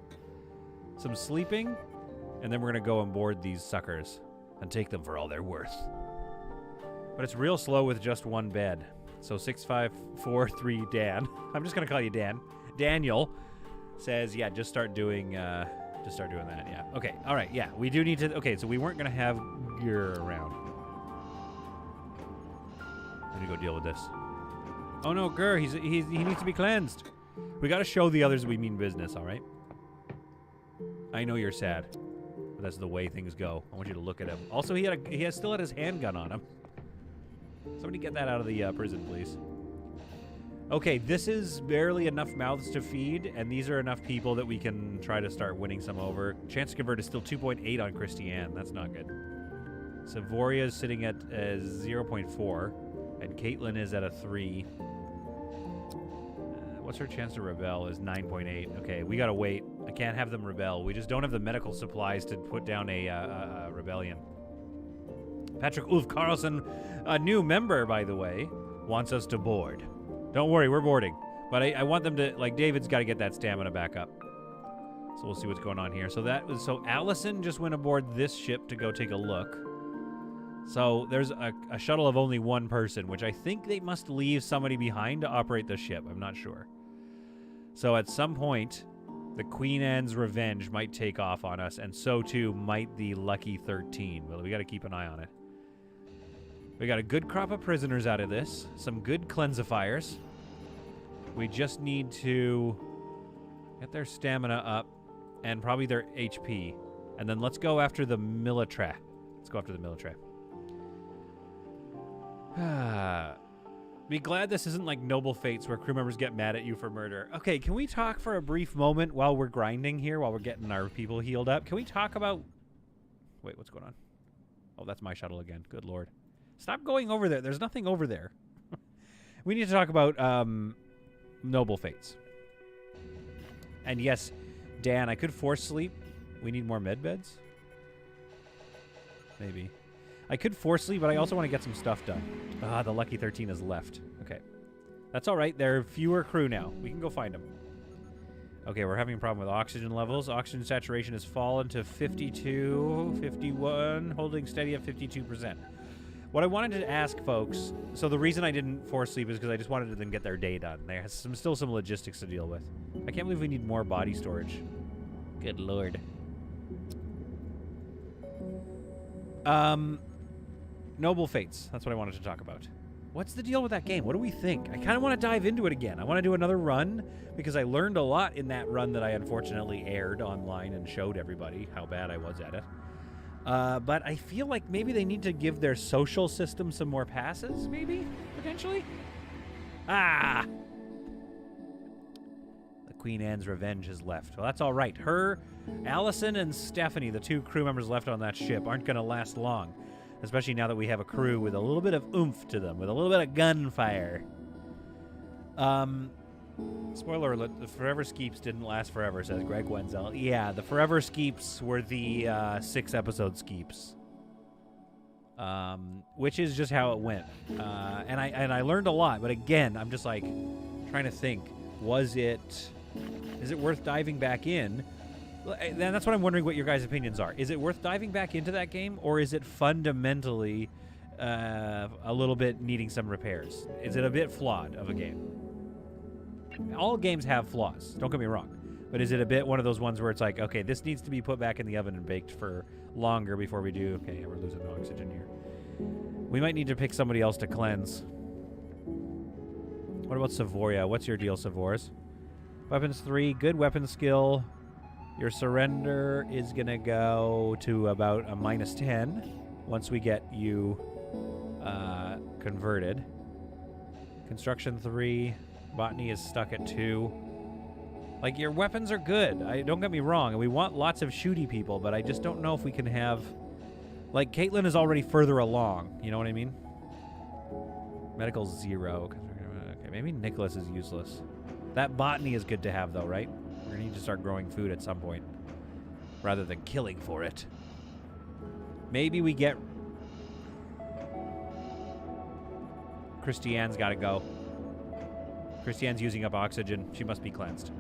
Some sleeping. And then we're going to go and board these suckers. And take them for all they're worth. But it's real slow with just 1 bed. So 6543 Dan. I'm just going to call you Dan. Daniel says, yeah, just start doing to start doing that. Yeah. Okay. All right. Yeah. We do need to. Okay. So we weren't gonna have gear around. I need to go deal with this. Oh no, Gur. He needs to be cleansed. We got to show the others we mean business. All right. I know you're sad, but that's the way things go. I want you to look at him. Also, he still had his handgun on him. Somebody get that out of the prison, please. Okay, this is barely enough mouths to feed, and these are enough people that we can try to start winning some over. Chance to convert is still 2.8 on Christiane. That's not good. Savoria is sitting at 0.4, and Caitlin is at a 3. What's her chance to rebel is 9.8. Okay, we gotta wait. I can't have them rebel. We just don't have the medical supplies to put down a rebellion. Patrick Ulf Carlson, a new member, by the way, wants us to board. Don't worry, we're boarding. But I want them to, like, David's got to get that stamina back up. So we'll see what's going on here. So Allison just went aboard this ship to go take a look. So there's a shuttle of only one person, which I think they must leave somebody behind to operate the ship. I'm not sure. So at some point, the Queen Anne's Revenge might take off on us, and so too might the Lucky 13. Well, we got to keep an eye on it. We got a good crop of prisoners out of this, some good cleansifiers. We just need to get their stamina up and probably their HP. And then let's go after the Military. Let's go after the Military. Be glad this isn't like Noble Fates where crew members get mad at you for murder. Okay, can we talk for a brief moment while we're grinding here, while we're getting our people healed up? Can we talk about... Wait, what's going on? Oh, that's my shuttle again. Good Lord. Stop going over there. There's nothing over there. We need to talk about Noble Fates. And yes, Dan, I could force sleep. We need more med beds? Maybe. I could force sleep, but I also want to get some stuff done. Ah, the Lucky 13 is left. Okay. That's all right. There are fewer crew now. We can go find them. Okay, we're having a problem with oxygen levels. Oxygen saturation has fallen to 52, 51, holding steady at 52%. What I wanted to ask folks, so the reason I didn't force sleep is because I just wanted to then get their day done. There's still some logistics to deal with. I can't believe we need more body storage. Good Lord. Noble Fates. That's what I wanted to talk about. What's the deal with that game? What do we think? I kind of want to dive into it again. I want to do another run because I learned a lot in that run that I unfortunately aired online and showed everybody how bad I was at it. But I feel like maybe they need to give their social system some more passes, maybe? Potentially? Ah! The Queen Anne's Revenge has left. Well, that's all right. Her, Allison, and Stephanie, the two crew members left on that ship, aren't going to last long. Especially now that we have a crew with a little bit of oomph to them, with a little bit of gunfire. Spoiler alert, the Forever Skeeps didn't last forever, says Greg Wenzel. Yeah, the Forever Skeeps were the 6-episode Skeeps. Which is just how it went. And I learned a lot, but again, I'm just like trying to think, is it worth diving back in? And that's what I'm wondering what your guys' opinions are. Is it worth diving back into that game, or is it fundamentally a little bit needing some repairs? Is it a bit flawed of a game? All games have flaws, don't get me wrong. But is it a bit one of those ones where it's like, okay, this needs to be put back in the oven and baked for longer before we do... Okay, we're losing oxygen here. We might need to pick somebody else to cleanse. What about Savoria? What's your deal, Savors? Weapons 3, good weapon skill... Your surrender is going to go to about a -10 once we get you converted. Construction 3. Botany is stuck at 2. Like, your weapons are good. Don't get me wrong. And we want lots of shooty people, but I just don't know if we can have... Like, Caitlin is already further along. You know what I mean? Medical 0. Okay, maybe Nicholas is useless. That botany is good to have, though, right? We're going to need to start growing food at some point, rather than killing for it. Maybe we get... Christiane's got to go. Christiane's using up oxygen. She must be cleansed.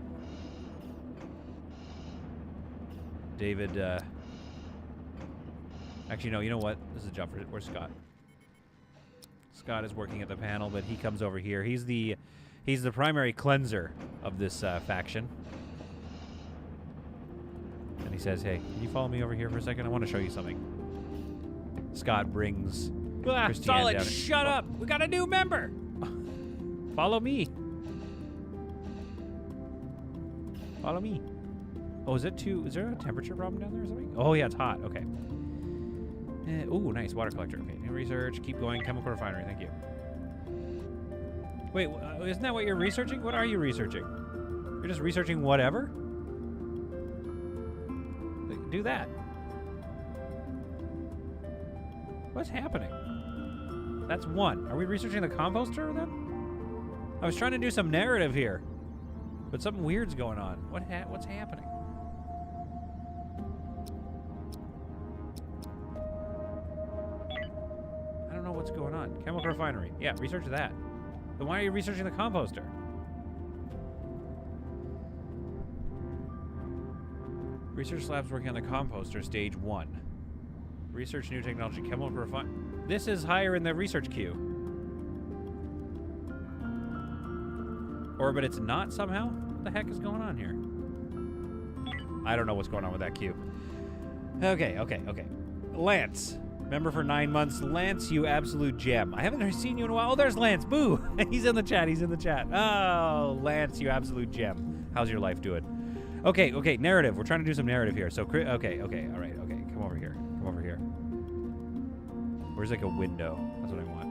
David, Actually, no, you know what? This is a job for... Where's Scott? Scott is working at the panel, but he comes over here. He's the primary cleanser of this faction. And he says, hey, can you follow me over here for a second? I want to show you something. Scott brings Christiane Solid, down. shut up! We got a new member! Follow me. Follow me. Oh, is there a temperature problem down there or something? Oh, yeah, it's hot. Okay. Ooh, nice. Water collector. Okay, new research. Keep going. Chemical refinery. Thank you. Wait, isn't that what you're researching? What are you researching? You're just researching whatever? Do that. What's happening? That's one. Are we researching the composter then? I was trying to do some narrative here, but something weird's going on. What's happening? I don't know what's going on. Chemical refinery. Yeah, research that. Then why are you researching the composter? Research labs working on the composter, stage 1. Research new technology, chemical refinery. This is higher in the research queue. Or, but it's not somehow? What the heck is going on here? I don't know what's going on with that queue. Okay. Lance. Member for 9 months. Lance, you absolute gem. I haven't seen you in a while. Oh, there's Lance. Boo! He's in the chat. Oh, Lance, you absolute gem. How's your life doing? Okay, narrative. We're trying to do some narrative here. So, okay, all right, okay. Come over here. Where's like a window? That's what I want.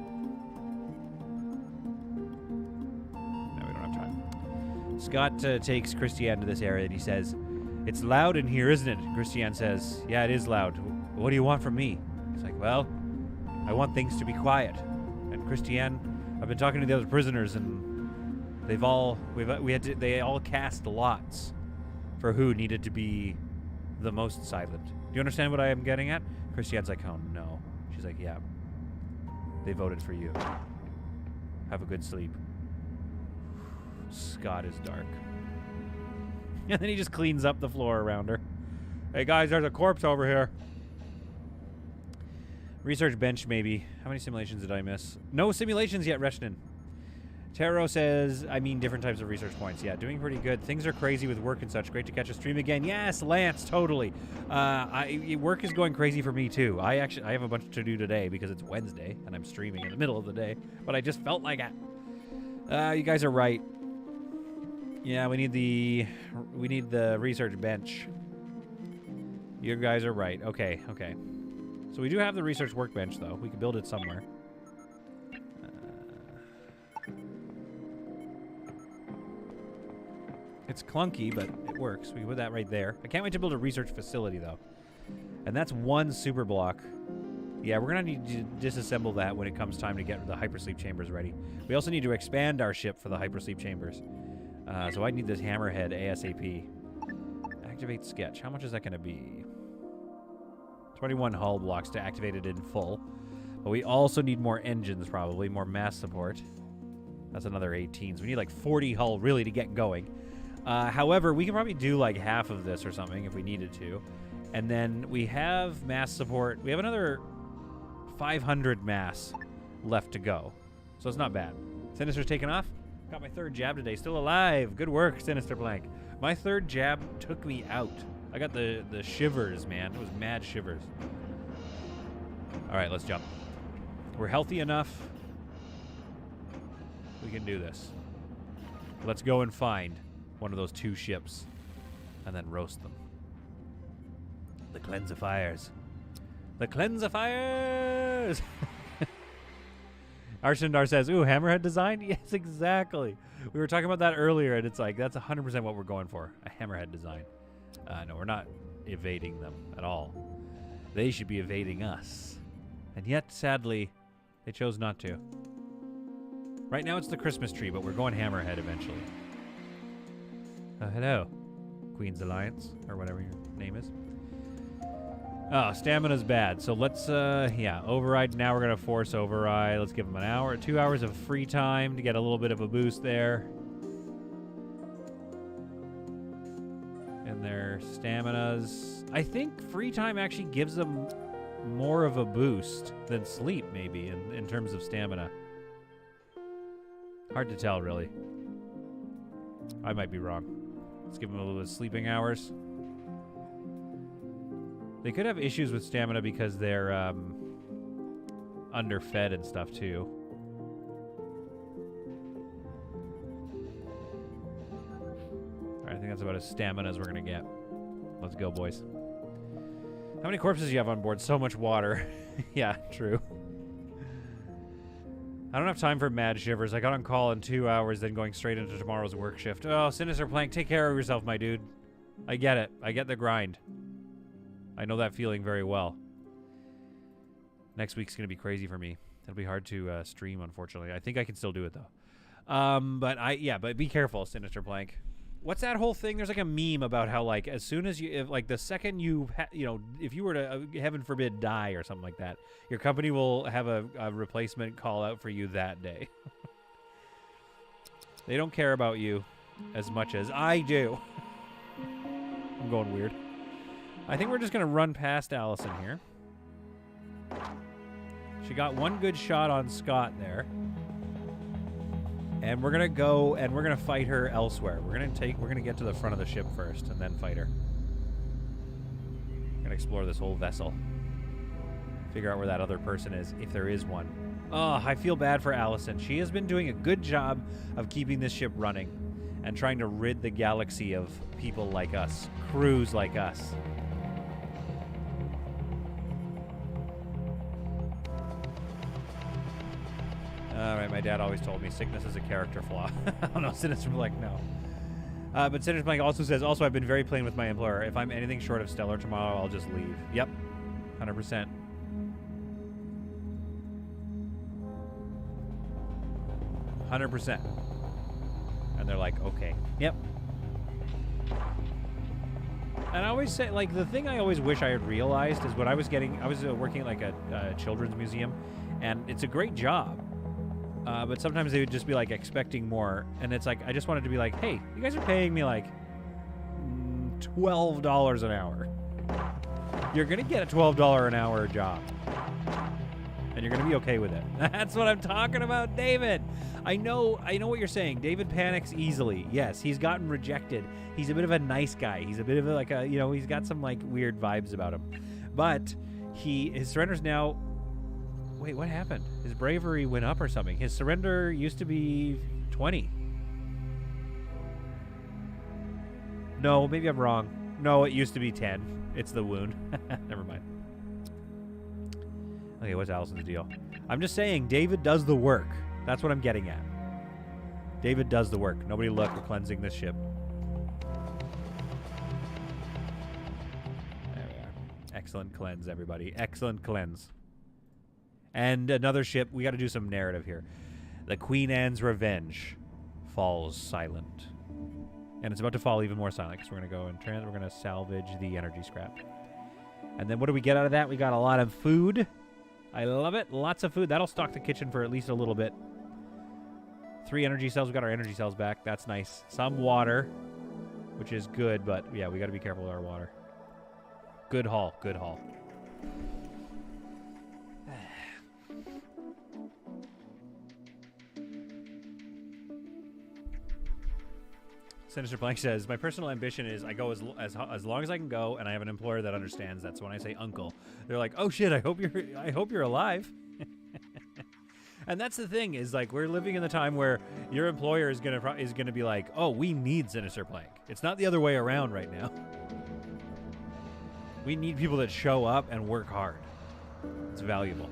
No, we don't have time. Scott takes Christiane to this area and he says, it's loud in here, isn't it? Christiane says, yeah, it is loud. What do you want from me? He's like, well, I want things to be quiet. And Christiane, I've been talking to the other prisoners and they all cast lots for who needed to be the most silent. Do you understand what I am getting at? Christiane's like, oh no. She's like, yeah. They voted for you. Have a good sleep. Scott is dark. And then he just cleans up the floor around her. Hey guys, there's a corpse over here. Research bench, maybe. How many simulations did I miss? No simulations yet, Reshnin. Taro says, I mean different types of research points. Yeah, doing pretty good. Things are crazy with work and such. Great to catch a stream again. Yes, Lance, totally. Work is going crazy for me too. I have a bunch to do today because it's Wednesday and I'm streaming in the middle of the day. But I just felt like it. You guys are right. Yeah, we need the research bench. You guys are right. Okay. So we do have the research workbench though. We can build it somewhere. It's clunky, but it works. We can put that right there. I can't wait to build a research facility, though. And that's one super block. Yeah, we're going to need to disassemble that when it comes time to get the hypersleep chambers ready. We also need to expand our ship for the hypersleep chambers. So I need this hammerhead ASAP. Activate sketch. How much is that going to be? 21 hull blocks to activate it in full. But we also need more engines, probably. More mass support. That's another 18. So we need like 40 hull, really, to get going. However, we can probably do like half of this or something if we needed to. And then we have mass support. We have another 500 mass left to go. So it's not bad. Sinister's taken off. Got my third jab today. Still alive. Good work, Sinister Blank. My third jab took me out. I got the shivers, man. It was mad shivers. All right, let's jump. We're healthy enough. We can do this. Let's go and find one of those 2 ships and then roast them. The Cleansifiers. The Cleansifiers! Arshindar says, ooh, hammerhead design? Yes, exactly. We were talking about that earlier, and it's like, that's 100% what we're going for. A hammerhead design. No, we're not evading them at all. They should be evading us. And yet, sadly, they chose not to. Right now it's the Christmas tree, but we're going hammerhead eventually. Hello, Queen's Alliance, or whatever your name is. Oh, stamina's bad. So let's, override. Now we're going to force override. Let's give them an hour, 2 hours of free time to get a little bit of a boost there. And their staminas. I think free time actually gives them more of a boost than sleep, maybe, in terms of stamina. Hard to tell, really. I might be wrong. Let's give them a little bit of sleeping hours. They could have issues with stamina because they're underfed and stuff too. Alright, I think that's about as stamina as we're gonna get. Let's go, boys. How many corpses do you have on board? So much water. Yeah, true. I don't have time for mad shivers. I got on call in 2 hours, then going straight into tomorrow's work shift. Oh, Sinister Plank, take care of yourself, my dude. I get it. I get the grind. I know that feeling very well. Next week's going to be crazy for me. It'll be hard to stream, unfortunately. I think I can still do it, though. But be careful, Sinister Plank. What's that whole thing? There's like a meme about how, like, as soon as you, the second you, if you were to, heaven forbid, die or something like that, your company will have a replacement call out for you that day. They don't care about you as much as I do. I'm going weird. I think we're just going to run past Allison here. She got one good shot on Scott there. And we're going to go and we're going to fight her elsewhere. We're going to get to the front of the ship first and then fight her. We're going to explore this whole vessel. Figure out where that other person is, if there is one. Oh, I feel bad for Allison. She has been doing a good job of keeping this ship running and trying to rid the galaxy of people like us, crews like us. All right, my dad always told me sickness is a character flaw. Oh no, Sinister Blank, no. But Sinister Blank also says, also I've been very plain with my employer. If I'm anything short of stellar tomorrow, I'll just leave. Yep, 100%. And they're like, okay, yep. And I always say, like, the thing I always wish I had realized is when I was working at like a children's museum, and it's a great job. But sometimes they would just be like expecting more, and it's like I just wanted to be like, hey, you guys are paying me like $12 an hour. You're gonna get a $12 an hour job, and you're gonna be okay with it. That's what I'm talking about, David. I know what you're saying. David panics easily. Yes, he's gotten rejected. He's a bit of a nice guy. He's a bit of like a, he's got some like weird vibes about him, but his surrender's now. Wait, what happened? His bravery went up or something. His surrender used to be 20. No, maybe I'm wrong. No, it used to be 10. It's the wound. Never mind. Okay, what's Allison's deal? I'm just saying, David does the work. That's what I'm getting at. David does the work. Nobody look, we're cleansing this ship. There we are. Excellent cleanse, everybody. Excellent cleanse. And another ship. We got to do some narrative here. The Queen Anne's Revenge falls silent. And it's about to fall even more silent because we're going to go and we're going to salvage the energy scrap. And then what do we get out of that? We got a lot of food. I love it. Lots of food. That'll stock the kitchen for at least a little bit. 3 energy cells. We got our energy cells back. That's nice. Some water, which is good. But, yeah, we got to be careful with our water. Good haul. Good haul. Sinister Blank says, my personal ambition is I go as long as I can go, and I have an employer that understands that. So when I say uncle, they're like, oh shit, I hope you're alive. And that's the thing is, like, we're living in the time where your employer is gonna be like, oh, we need Sinister Blank. It's not the other way around right now. We need people that show up and work hard. It's valuable.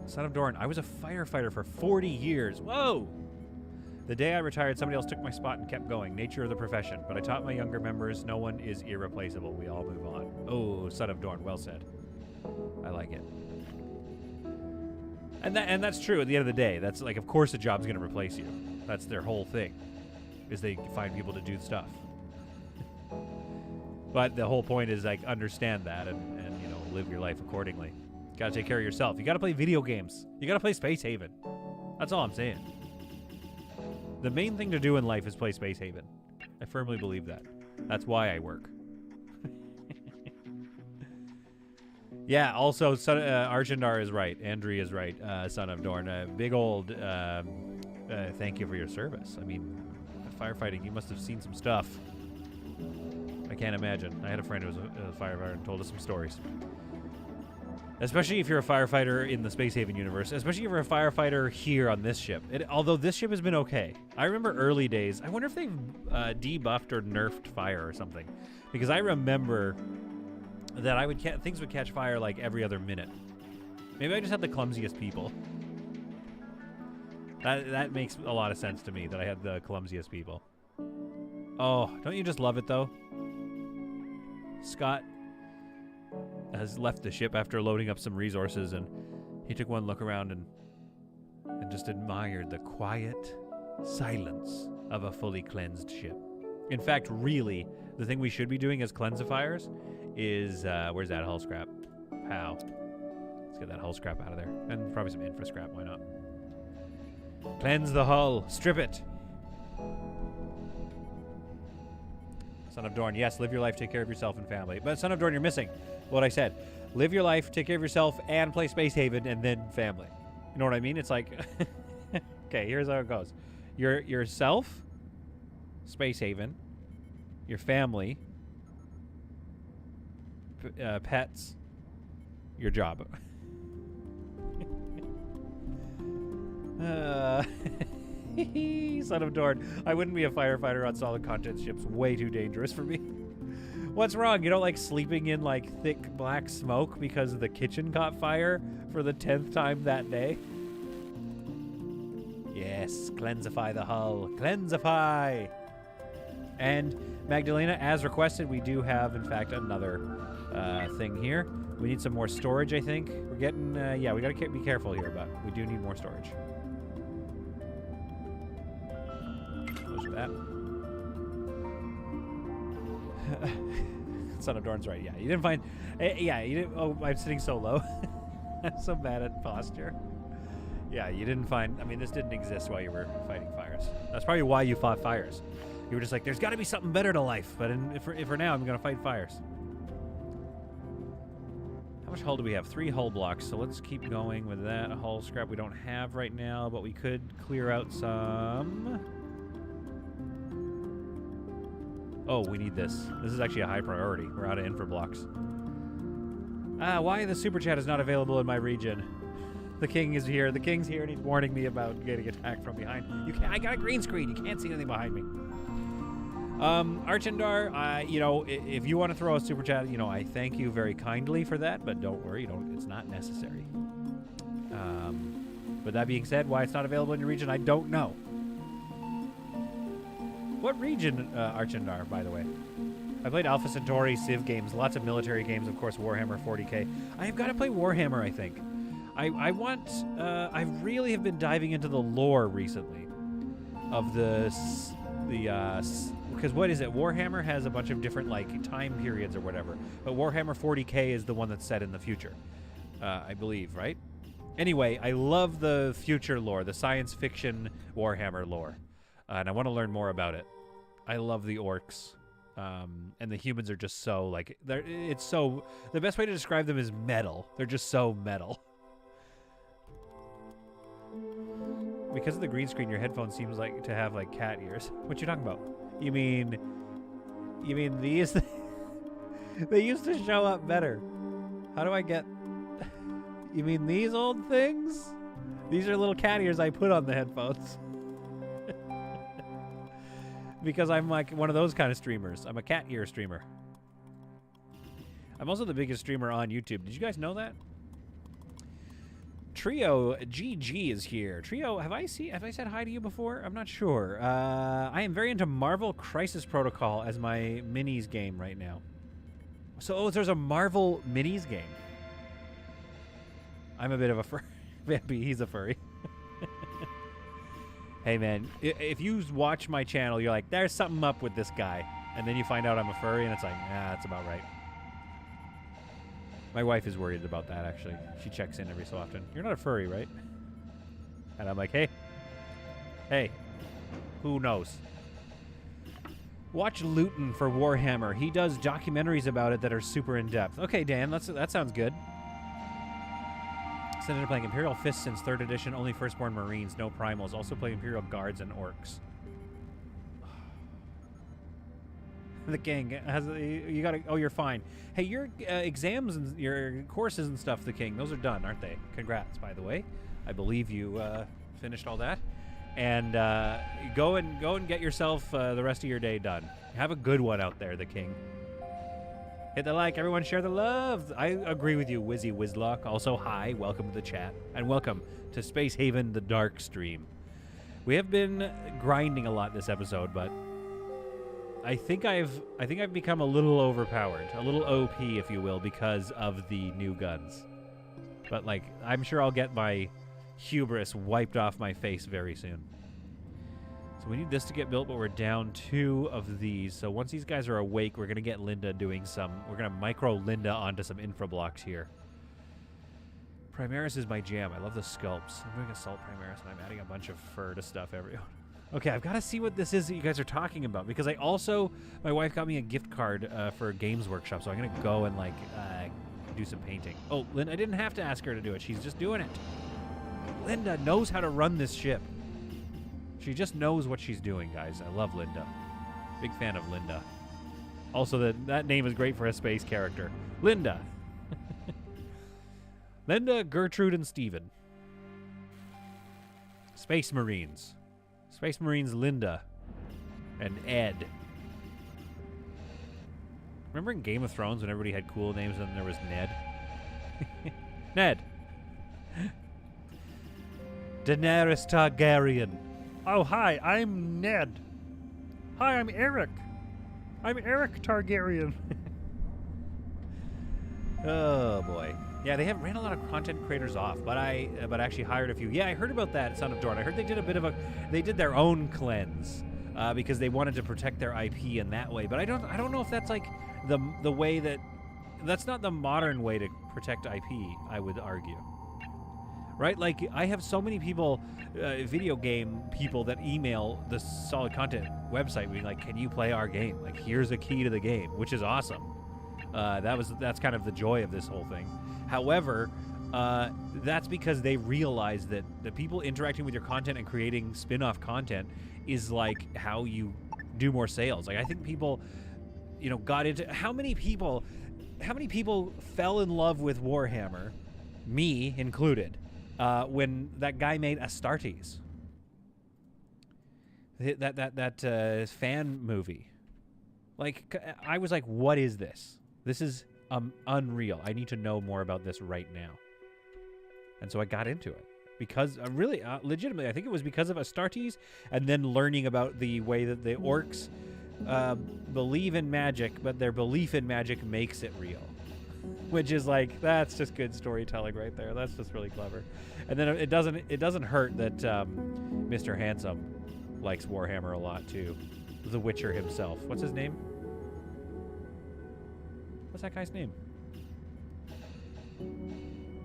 Son of Doran, I was a firefighter for 40 years. Whoa! The day I retired, somebody else took my spot and kept going. Nature of the profession. But I taught my younger members, no one is irreplaceable. We all move on. Oh, Son of Dorn, well said. I like it. And that's true at the end of the day. That's like, of course a job's going to replace you. That's their whole thing, is they find people to do stuff. But the whole point is, like, understand that and live your life accordingly. You gotta take care of yourself. You gotta play video games. You gotta play Space Haven. That's all I'm saying. The main thing to do in life is play Space Haven. I firmly believe that. That's why I work. Yeah, also, Archandar is right. Andri is right, Son of Dorn. Big old thank you for your service. I mean, firefighting, you must have seen some stuff. I can't imagine. I had a friend who was a firefighter and told us some stories. Especially if you're a firefighter in the Space Haven universe. Especially if you're a firefighter here on this ship. Although this ship has been okay. I remember early days. I wonder if they've debuffed or nerfed fire or something. Because I remember that things would catch fire like every other minute. Maybe I just had the clumsiest people. That makes a lot of sense to me, that I had the clumsiest people. Oh, don't you just love it, though? Scott has left the ship after loading up some resources, and he took one look around and just admired the quiet silence of a fully cleansed ship. In fact, really, the thing we should be doing as cleansifiers is, where's that hull scrap? How? Let's get that hull scrap out of there. And probably some infra scrap, why not? Cleanse the hull. Strip it. Son of Dorn, yes, live your life, take care of yourself and family. But Son of Dorn, you're missing what I said. Live your life, take care of yourself, and play Space Haven, and then family. You know what I mean? It's like, okay, here's how it goes. Yourself, Space Haven, your family, pets, your job. Son of Dorn. I wouldn't be a firefighter on solid content ships. Way too dangerous for me. What's wrong? You don't like sleeping in like thick black smoke because the kitchen caught fire for the 10th time that day? Yes, cleansify the hull. Cleansify! And Magdalena, as requested, we do have, in fact, another thing here. We need some more storage, I think. We're getting, yeah, we gotta be careful here, but we do need more storage. Close that. Son of Dorn's right. Yeah, you didn't find. Yeah, you didn't. Oh, I'm sitting so low. I'm so bad at posture. Yeah, you didn't find. I mean, this didn't exist while you were fighting fires. That's probably why you fought fires. You were just like, there's got to be something better to life. But for now, I'm gonna fight fires. How much hull do we have? 3 hull blocks. So let's keep going with that. A hull scrap we don't have right now, but we could clear out some. Oh, we need this. This is actually a high priority. We're out of infra blocks. Why the super chat is not available in my region? The king is here. The king's here, and he's warning me about getting attacked from behind. You can't. I got a green screen. You can't see anything behind me. Archandar, you know, if you want to throw a super chat, you know, I thank you very kindly for that, but don't worry, it's not necessary. But that being said, why it's not available in your region, I don't know. What region, Archandar, by the way? I played Alpha Centauri, Civ games, lots of military games, of course, Warhammer 40k. I have got to play Warhammer, I think. I really have been diving into the lore recently of because what is it? Warhammer has a bunch of different, like, time periods or whatever, but Warhammer 40k is the one that's set in the future, I believe, right? Anyway, I love the future lore, the science fiction Warhammer lore. And I want to learn more about it. I love the orcs. And the humans are just so, like, the best way to describe them is metal. They're just so metal. Because of the green screen, your headphone seems like to have, like, cat ears. What you talking about? You mean these? They used to show up better. How do I get... You mean these old things? These are little cat ears I put on the headphones. Because I'm like one of those kind of streamers. I'm a cat ear streamer. I'm also the biggest streamer on YouTube. Did you guys know that? Trio GG is here. Trio, have I said hi to you before? I'm not sure. I am very into Marvel Crisis Protocol as my minis game right now. So, there's a Marvel minis game. I'm a bit of a furry. He's a furry. Hey, man, if you watch my channel, you're like, there's something up with this guy. And then you find out I'm a furry, and it's like, nah, that's about right. My wife is worried about that, actually. She checks in every so often. You're not a furry, right? And I'm like, hey, who knows? Watch Luton for Warhammer. He does documentaries about it that are super in-depth. Okay, Dan, that sounds good. Senator playing Imperial Fists since 3rd edition, only Firstborn Marines, no Primals. Also play Imperial Guards and Orcs. The king has you got to. Oh, you're fine. Hey, your exams and your courses and stuff, the king. Those are done, aren't they? Congrats, by the way. I believe you finished all that. And go and get yourself the rest of your day done. Have a good one out there, the king. Hit the like, everyone share the love. I agree with you, Wizzy Wizlock. Also, hi, welcome to the chat, and welcome to Space Haven, the Dark Stream. We have been grinding a lot this episode, but I think I've become a little overpowered, a little OP, if you will, because of the new guns. But like, I'm sure I'll get my hubris wiped off my face very soon. So we need this to get built, but we're down 2 of these. So once these guys are awake, we're going to get Linda doing some... We're going to micro Linda onto some infra blocks here. Primaris is my jam. I love the sculpts. I'm doing Assault Primaris, and I'm adding a bunch of fur to stuff everywhere. Okay, I've got to see what this is that you guys are talking about, because I also... My wife got me a gift card for Games Workshop, so I'm going to go and, like, do some painting. Oh, Linda, I didn't have to ask her to do it. She's just doing it. Linda knows how to run this ship. She just knows what she's doing, guys. I love Linda. Big fan of Linda. Also, that name is great for a space character. Linda. Linda, Gertrude, and Steven. Space Marines. Space Marines Linda and Ed. Remember in Game of Thrones when everybody had cool names and then there was Ned? Ned. Daenerys Targaryen. Oh, hi, I'm Ned. Hi, I'm Eric. I'm Eric Targaryen. Oh, boy. Yeah, they ran a lot of content creators off, but actually hired a few. Yeah, I heard about that at Son of Dorn. I heard they did they did their own cleanse because they wanted to protect their IP in that way. But I don't know if that's like the way that's not the modern way to protect IP, I would argue. Right? Like, I have so many people, video game people, that email the Solid Content website being like, can you play our game? Like, here's a key to the game, which is awesome. That's kind of the joy of this whole thing. However, that's because they realize that the people interacting with your content and creating spin-off content is like how you do more sales. Like, I think people, got into... How many people fell in love with Warhammer, me included, when that guy made Astartes, that fan movie? Like, I was like, what is this? This is unreal. I need to know more about this right now. And so I got into it because really, legitimately, I think it was because of Astartes, and then learning about the way that the orcs believe in magic, but their belief in magic makes it real. Which is like, that's just good storytelling right there. That's just really clever. And then it doesn't hurt that Mr. Handsome likes Warhammer a lot too. The Witcher himself. What's his name? What's that guy's name?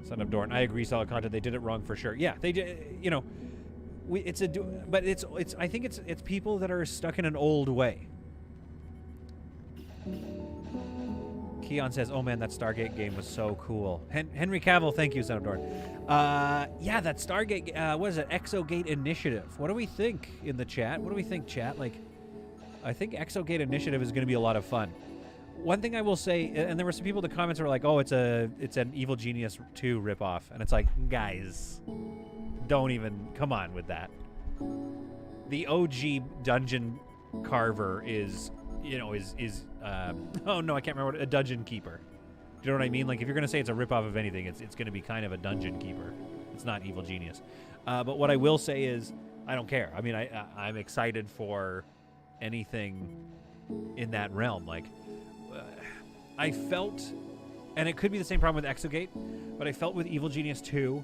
Son of Dorn. I agree, Solid Content. They did it wrong for sure. Yeah, they did. But it's. I think it's people that are stuck in an old way. Keon says, "Oh man, that Stargate game was so cool." Henry Cavill, thank you, Son of Dorn. Yeah, that Stargate. What is it? Exogate Initiative. What do we think in the chat? What do we think, chat? Like, I think Exogate Initiative is going to be a lot of fun. One thing I will say, and there were some people in the comments who were like, "Oh, it's an Evil Genius 2 ripoff," and it's like, guys, don't even come on with that. The OG dungeon carver is. Oh no, I can't remember a dungeon keeper. Do you know what I mean? Like, if you're gonna say it's a ripoff of anything, it's gonna be kind of a dungeon keeper. It's not Evil Genius. But what I will say is, I don't care. I mean, I'm excited for anything in that realm. Like, I felt, and it could be the same problem with Exogate, but I felt with Evil Genius 2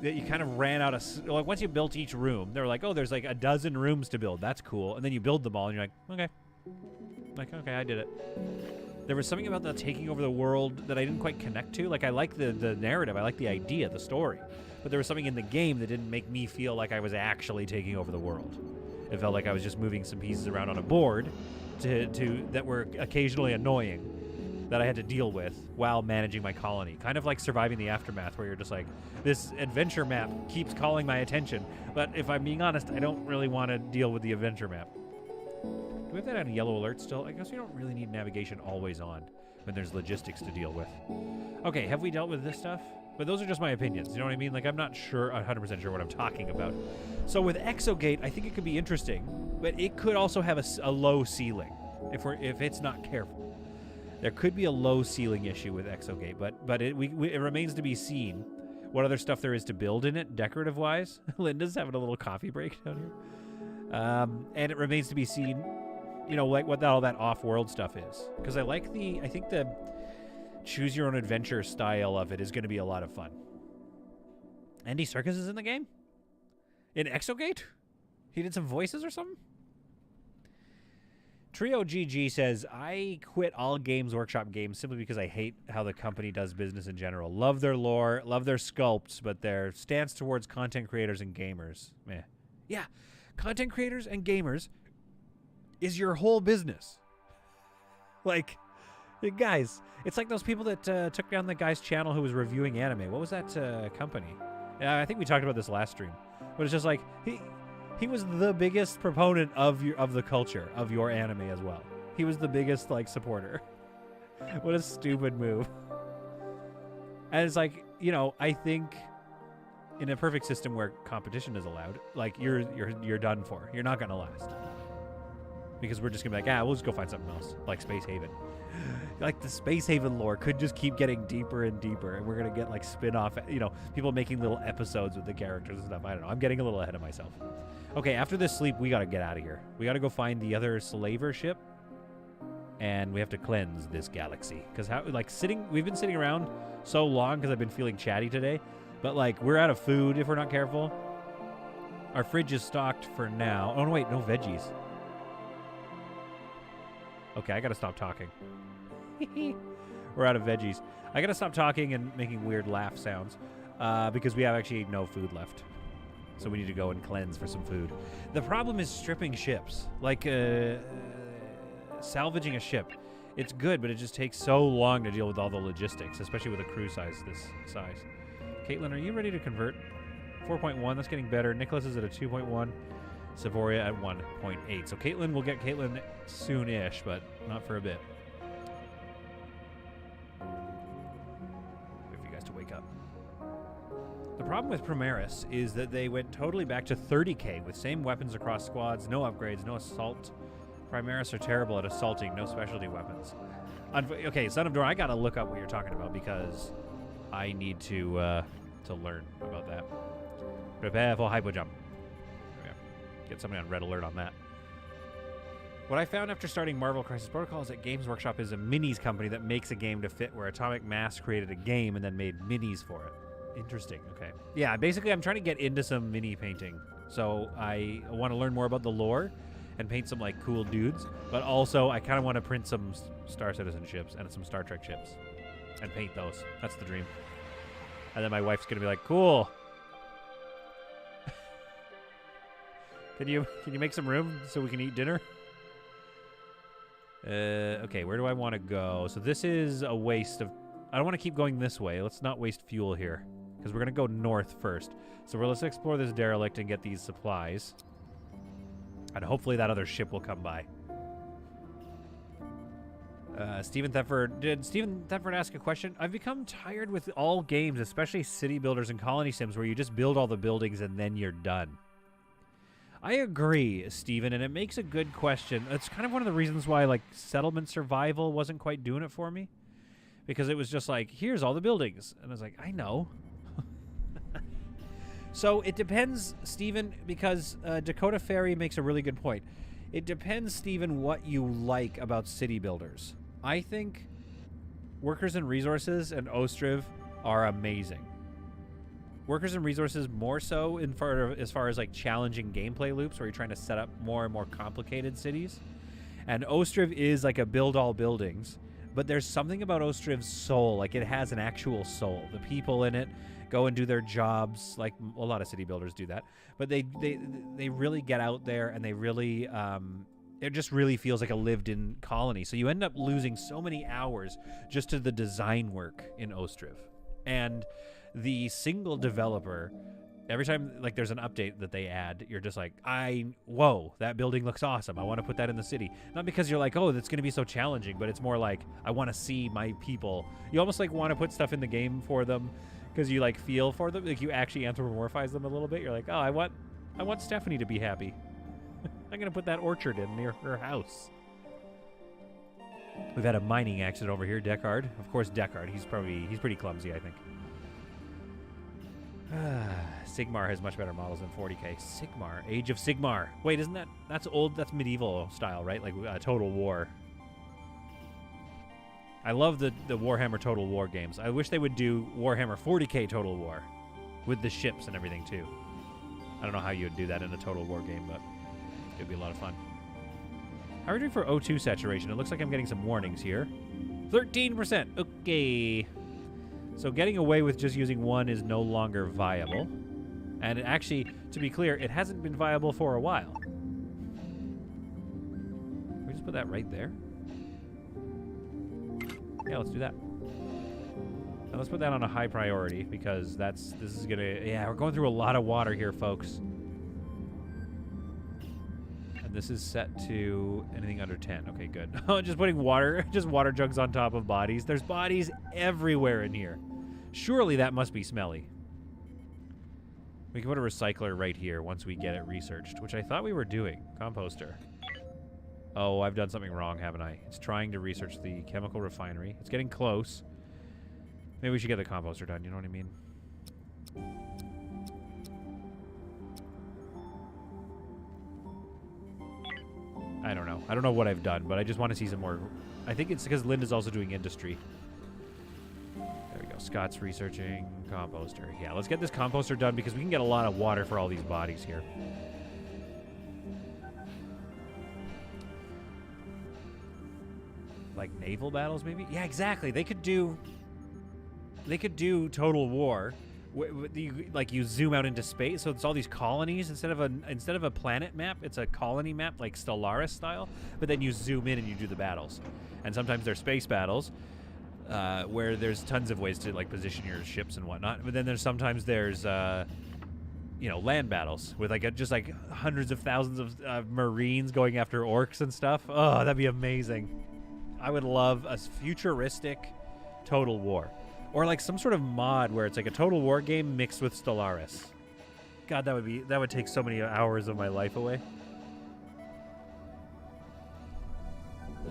that you kind of ran out of, like, once you built each room, they were like, oh, there's like a dozen rooms to build. That's cool. And then you build them all, and you're like, okay. Like, okay, I did it. There was something about the taking over the world that I didn't quite connect to. Like, I like the narrative. I like the idea, the story. But there was something in the game that didn't make me feel like I was actually taking over the world. It felt like I was just moving some pieces around on a board that were occasionally annoying that I had to deal with while managing my colony. Kind of like Surviving the Aftermath, where you're just like, this adventure map keeps calling my attention. But if I'm being honest, I don't really want to deal with the adventure map. Do we have that on yellow alert still? I guess we don't really need navigation always on when there's logistics to deal with. Okay, have we dealt with this stuff? But those are just my opinions, you know what I mean? Like, I'm not sure, 100% sure what I'm talking about. So with Exogate, I think it could be interesting, but it could also have a low ceiling if it's not careful. There could be a low ceiling issue with Exogate, but it remains to be seen what other stuff there is to build in it, decorative-wise. Linda's having a little coffee break down here. And it remains to be seen, you know, like what all that off-world stuff is. Because I think the choose-your-own-adventure style of it is going to be a lot of fun. Andy Serkis is in the game? In Exogate? He did some voices or something? Trio GG says, I quit all Games Workshop games simply because I hate how the company does business in general. Love their lore, love their sculpts, but their stance towards content creators and gamers. Meh. Yeah, content creators and gamers is your whole business. Like, guys, it's like those people that took down the guy's channel who was reviewing anime. What was that company? I think we talked about this last stream. But it's just like, he was the biggest proponent of the culture of your anime as well. He was the biggest like supporter. What a stupid move. And it's like, you know, I think in a perfect system where competition is allowed, like you're done for. You're not gonna last. Because we're just gonna be like, we'll just go find something else, like Space Haven. Like the Space Haven lore could just keep getting deeper and deeper, and we're gonna get like spin-off, you know, people making little episodes with the characters and stuff. I don't know. I'm getting a little ahead of myself. Okay, after this sleep, we gotta get out of here. We gotta go find the other slaver ship, and we have to cleanse this galaxy. Because we've been sitting around so long because I've been feeling chatty today, but like we're out of food if we're not careful. Our fridge is stocked for now. Oh no, wait, no veggies. Okay, I gotta stop talking. We're out of veggies. I gotta stop talking and making weird laugh sounds because we have actually no food left. So we need to go and cleanse for some food. The problem is stripping ships. Like salvaging a ship. It's good, but it just takes so long to deal with all the logistics, especially with a crew size this size. Caitlin, are you ready to convert? 4.1, that's getting better. Nicholas is at a 2.1. Savoria at 1.8. So Caitlin, we'll get Caitlin soon-ish, but not for a bit. Wait for you guys to wake up. The problem with Primaris is that they went totally back to 30k with same weapons across squads, no upgrades, no assault. Primaris are terrible at assaulting, no specialty weapons. Okay, Son of Dora, I gotta look up what you're talking about because I need to learn about that. Prepare for hyper jump. Get somebody on Red Alert on that. What I found after starting Marvel Crisis Protocol is that Games Workshop is a minis company that makes a game to fit where Atomic Mass created a game and then made minis for it. Interesting, okay. Yeah, basically I'm trying to get into some mini painting. So I want to learn more about the lore and paint some like cool dudes, but also I kind of want to print some Star Citizen ships and some Star Trek ships and paint those. That's the dream. And then my wife's going to be like, cool. Can you make some room so we can eat dinner? Okay, where do I want to go? So this is a waste of... I don't want to keep going this way. Let's not waste fuel here. Because we're going to go north first. So let's explore this derelict and get these supplies. And hopefully that other ship will come by. Stephen Thetford. Did Stephen Thetford ask a question? I've become tired with all games, especially city builders and colony sims, where you just build all the buildings and then you're done. I agree, Steven, and it makes a good question. It's kind of one of the reasons why, like, Settlement Survival wasn't quite doing it for me. Because it was just like, here's all the buildings. And I was like, I know. So it depends, Steven, because Dakota Ferry makes a really good point. It depends, Steven, what you like about city builders. I think Workers and Resources and Ostriv are amazing. Workers and Resources more so as far as like challenging gameplay loops where you're trying to set up more and more complicated cities. And Ostriv is like a build all buildings, but there's something about Ostriv's soul, like it has an actual soul. The people in it go and do their jobs, like a lot of city builders do that, but they really get out there and they really it just really feels like a lived-in colony. So you end up losing so many hours just to the design work in Ostriv. And the single developer Every time like there's an update that they add, you're just like, whoa, that building looks awesome. I want to put that in the city. Not because you're like, oh, that's going to be so challenging, but it's more like I want to see my people. You almost like want to put stuff in the game for them because you like feel for them. Like you actually anthropomorphize them a little bit. You're like, oh, I want Stephanie to be happy. I'm going to put that orchard in near her house. We've had a mining accident over here, Deckard. Of course, Deckard. He's pretty clumsy, I think. Sigmar has much better models than 40k. Sigmar, Age of Sigmar. Wait, isn't that's old? That's medieval style, right? Like Total War. I love the Warhammer Total War games. I wish they would do Warhammer 40k Total War with the ships and everything too. I don't know how you would do that in a Total War game, but it'd be a lot of fun. How are we doing for O2 saturation? It looks like I'm getting some warnings here. 13%. Okay. So getting away with just using one is no longer viable. And it actually, to be clear, it hasn't been viable for a while. Can we just put that right there? Yeah, let's do that. And let's put that on a high priority because this is gonna, yeah, we're going through a lot of water here, folks. And this is set to anything under 10. Okay, good. Just putting water jugs on top of bodies. There's bodies everywhere in here. Surely that must be smelly. We can put a recycler right here once we get it researched, which I thought we were doing. Composter. Oh, I've done something wrong, haven't I? It's trying to research the chemical refinery. It's getting close. Maybe we should get the composter done, you know what I mean? I don't know. I don't know what I've done, but I just want to see some more. I think it's because Linda's also doing industry. There we go. Scott's researching composter. Yeah, let's get this composter done because we can get a lot of water for all these bodies here. Like naval battles, maybe? Yeah, exactly. They could do Total War. Like you zoom out into space, so it's all these colonies instead of a planet map. It's a colony map, like Stellaris style. But then you zoom in and you do the battles, and sometimes they're space battles, where there's tons of ways to like position your ships and whatnot. But then sometimes there's land battles with just hundreds of thousands of Marines going after orcs and stuff. Oh, that'd be amazing. I would love a futuristic Total War. Or like some sort of mod where it's like a Total War game mixed with Stellaris. God, that would take so many hours of my life away.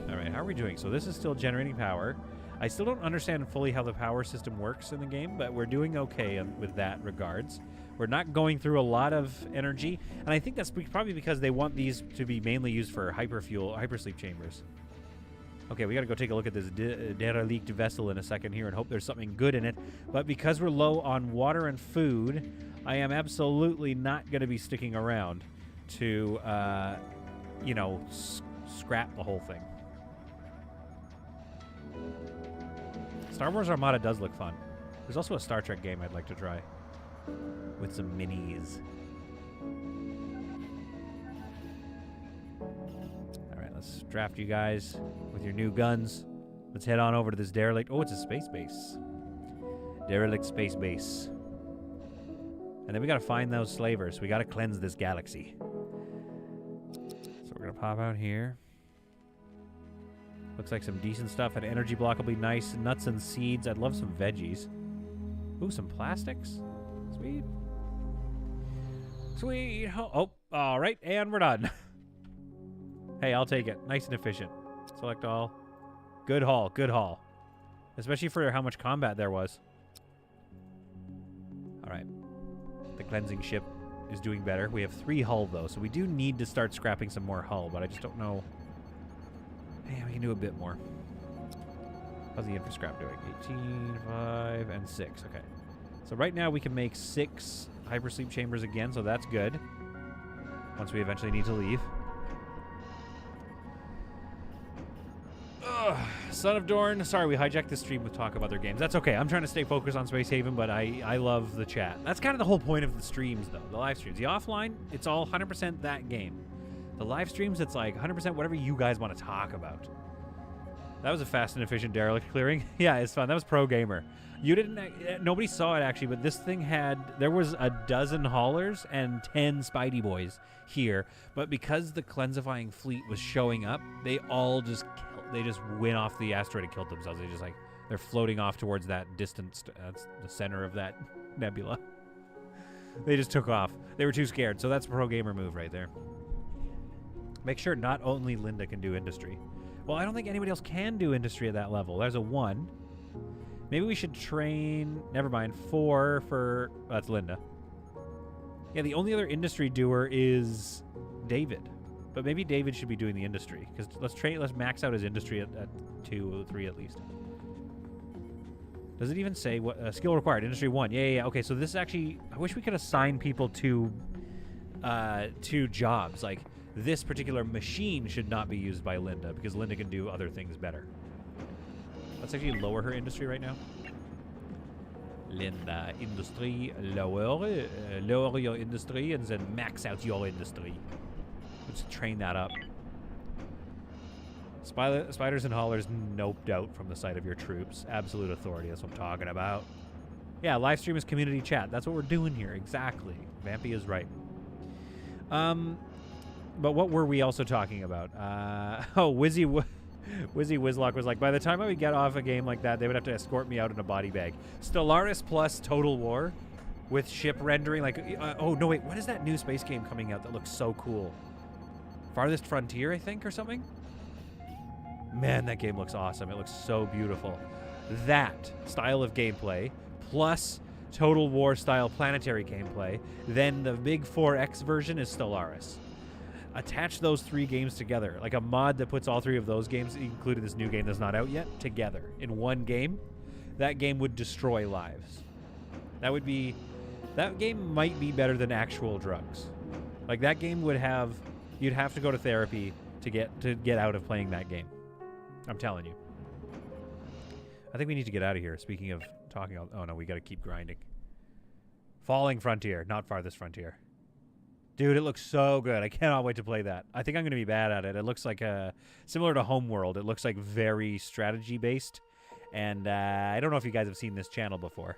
All right, how are we doing? So this is still generating power. I still don't understand fully how the power system works in the game, but we're doing okay with that regards. We're not going through a lot of energy, and I think that's probably because they want these to be mainly used for hypersleep chambers. Okay, we gotta go take a look at this derelict vessel in a second here and hope there's something good in it. But because we're low on water and food, I am absolutely not gonna be sticking around to, scrap the whole thing. Star Wars Armada does look fun. There's also a Star Trek game I'd like to try with some minis. Let's draft you guys with your new guns. Let's head on over to this derelict. Oh, it's a space base. Derelict space base. And then we gotta find those slavers. We gotta cleanse this galaxy. So we're gonna pop out here. Looks like some decent stuff. An energy block will be nice. Nuts and seeds. I'd love some veggies. Ooh, some plastics. Sweet. Sweet. Oh, all right. And we're done. Hey, I'll take it. Nice and efficient. Select all. Good haul. Good haul. Especially for how much combat there was. All right. The cleansing ship is doing better. We have 3 hull, though, so we do need to start scrapping some more hull, but I just don't know. Man, we can do a bit more. How's the infra scrap doing? 18, 5, and 6. Okay. So right now we can make 6 hypersleep chambers again, so that's good. Once we eventually need to leave. Son of Dorn. Sorry, we hijacked the stream with talk of other games. That's okay. I'm trying to stay focused on Space Haven, but I love the chat. That's kind of the whole point of the streams, though. The live streams. The offline, it's all 100% that game. The live streams, it's like 100% whatever you guys want to talk about. That was a fast and efficient derelict clearing. Yeah, it's fun. That was pro gamer. You didn't. Nobody saw it actually, but this thing there was a dozen haulers and 10 Spidey boys here. But because the cleansifying fleet was showing up, they all just went off the asteroid and killed themselves. They're floating off towards that distance. That's the center of that nebula. They just took off. They were too scared. So that's a pro gamer move right there. Make sure not only Linda can do industry. Well, I don't think anybody else can do industry at that level. There's a 1. Maybe we should train... Never mind. 4 for... that's Linda. Yeah, the only other industry doer is David. But maybe David should be doing the industry. Because let's max out his industry at 203 at least. Does it even say what... skill required. Industry 1. Yeah. Okay, so this is actually... I wish we could assign people to jobs. Like... This particular machine should not be used by Linda because Linda can do other things better. Let's actually lower her industry right now. Linda, industry, lower your industry and then max out your industry. Let's train that up. Spiders and haulers noped out from the sight of your troops. Absolute authority, that's what I'm talking about. Yeah, live stream is community chat. That's what we're doing here, exactly. Vampy is right. But what were we also talking about? Wizzy Whizlock was like, by the time I would get off a game like that, they would have to escort me out in a body bag. Stellaris plus Total War with ship rendering. Like, oh, no, wait. What is that new space game coming out that looks so cool? Farthest Frontier, I think, or something? Man, that game looks awesome. It looks so beautiful. That style of gameplay plus Total War style planetary gameplay, then the big 4X version is Stellaris. Attach those 3 games together, like a mod that puts all 3 of those games, including this new game that's not out yet, together in one game. That game would destroy lives. That game might be better than actual drugs. Like that game you'd have to go to therapy to get out of playing that game. I'm telling you. I think we need to get out of here. Speaking of talking, oh no, we got to keep grinding. Falling Frontier, not Farthest Frontier. Dude, it looks so good. I cannot wait to play that. I think I'm going to be bad at it. It looks like similar to Homeworld. It looks like very strategy-based. And I don't know if you guys have seen this channel before.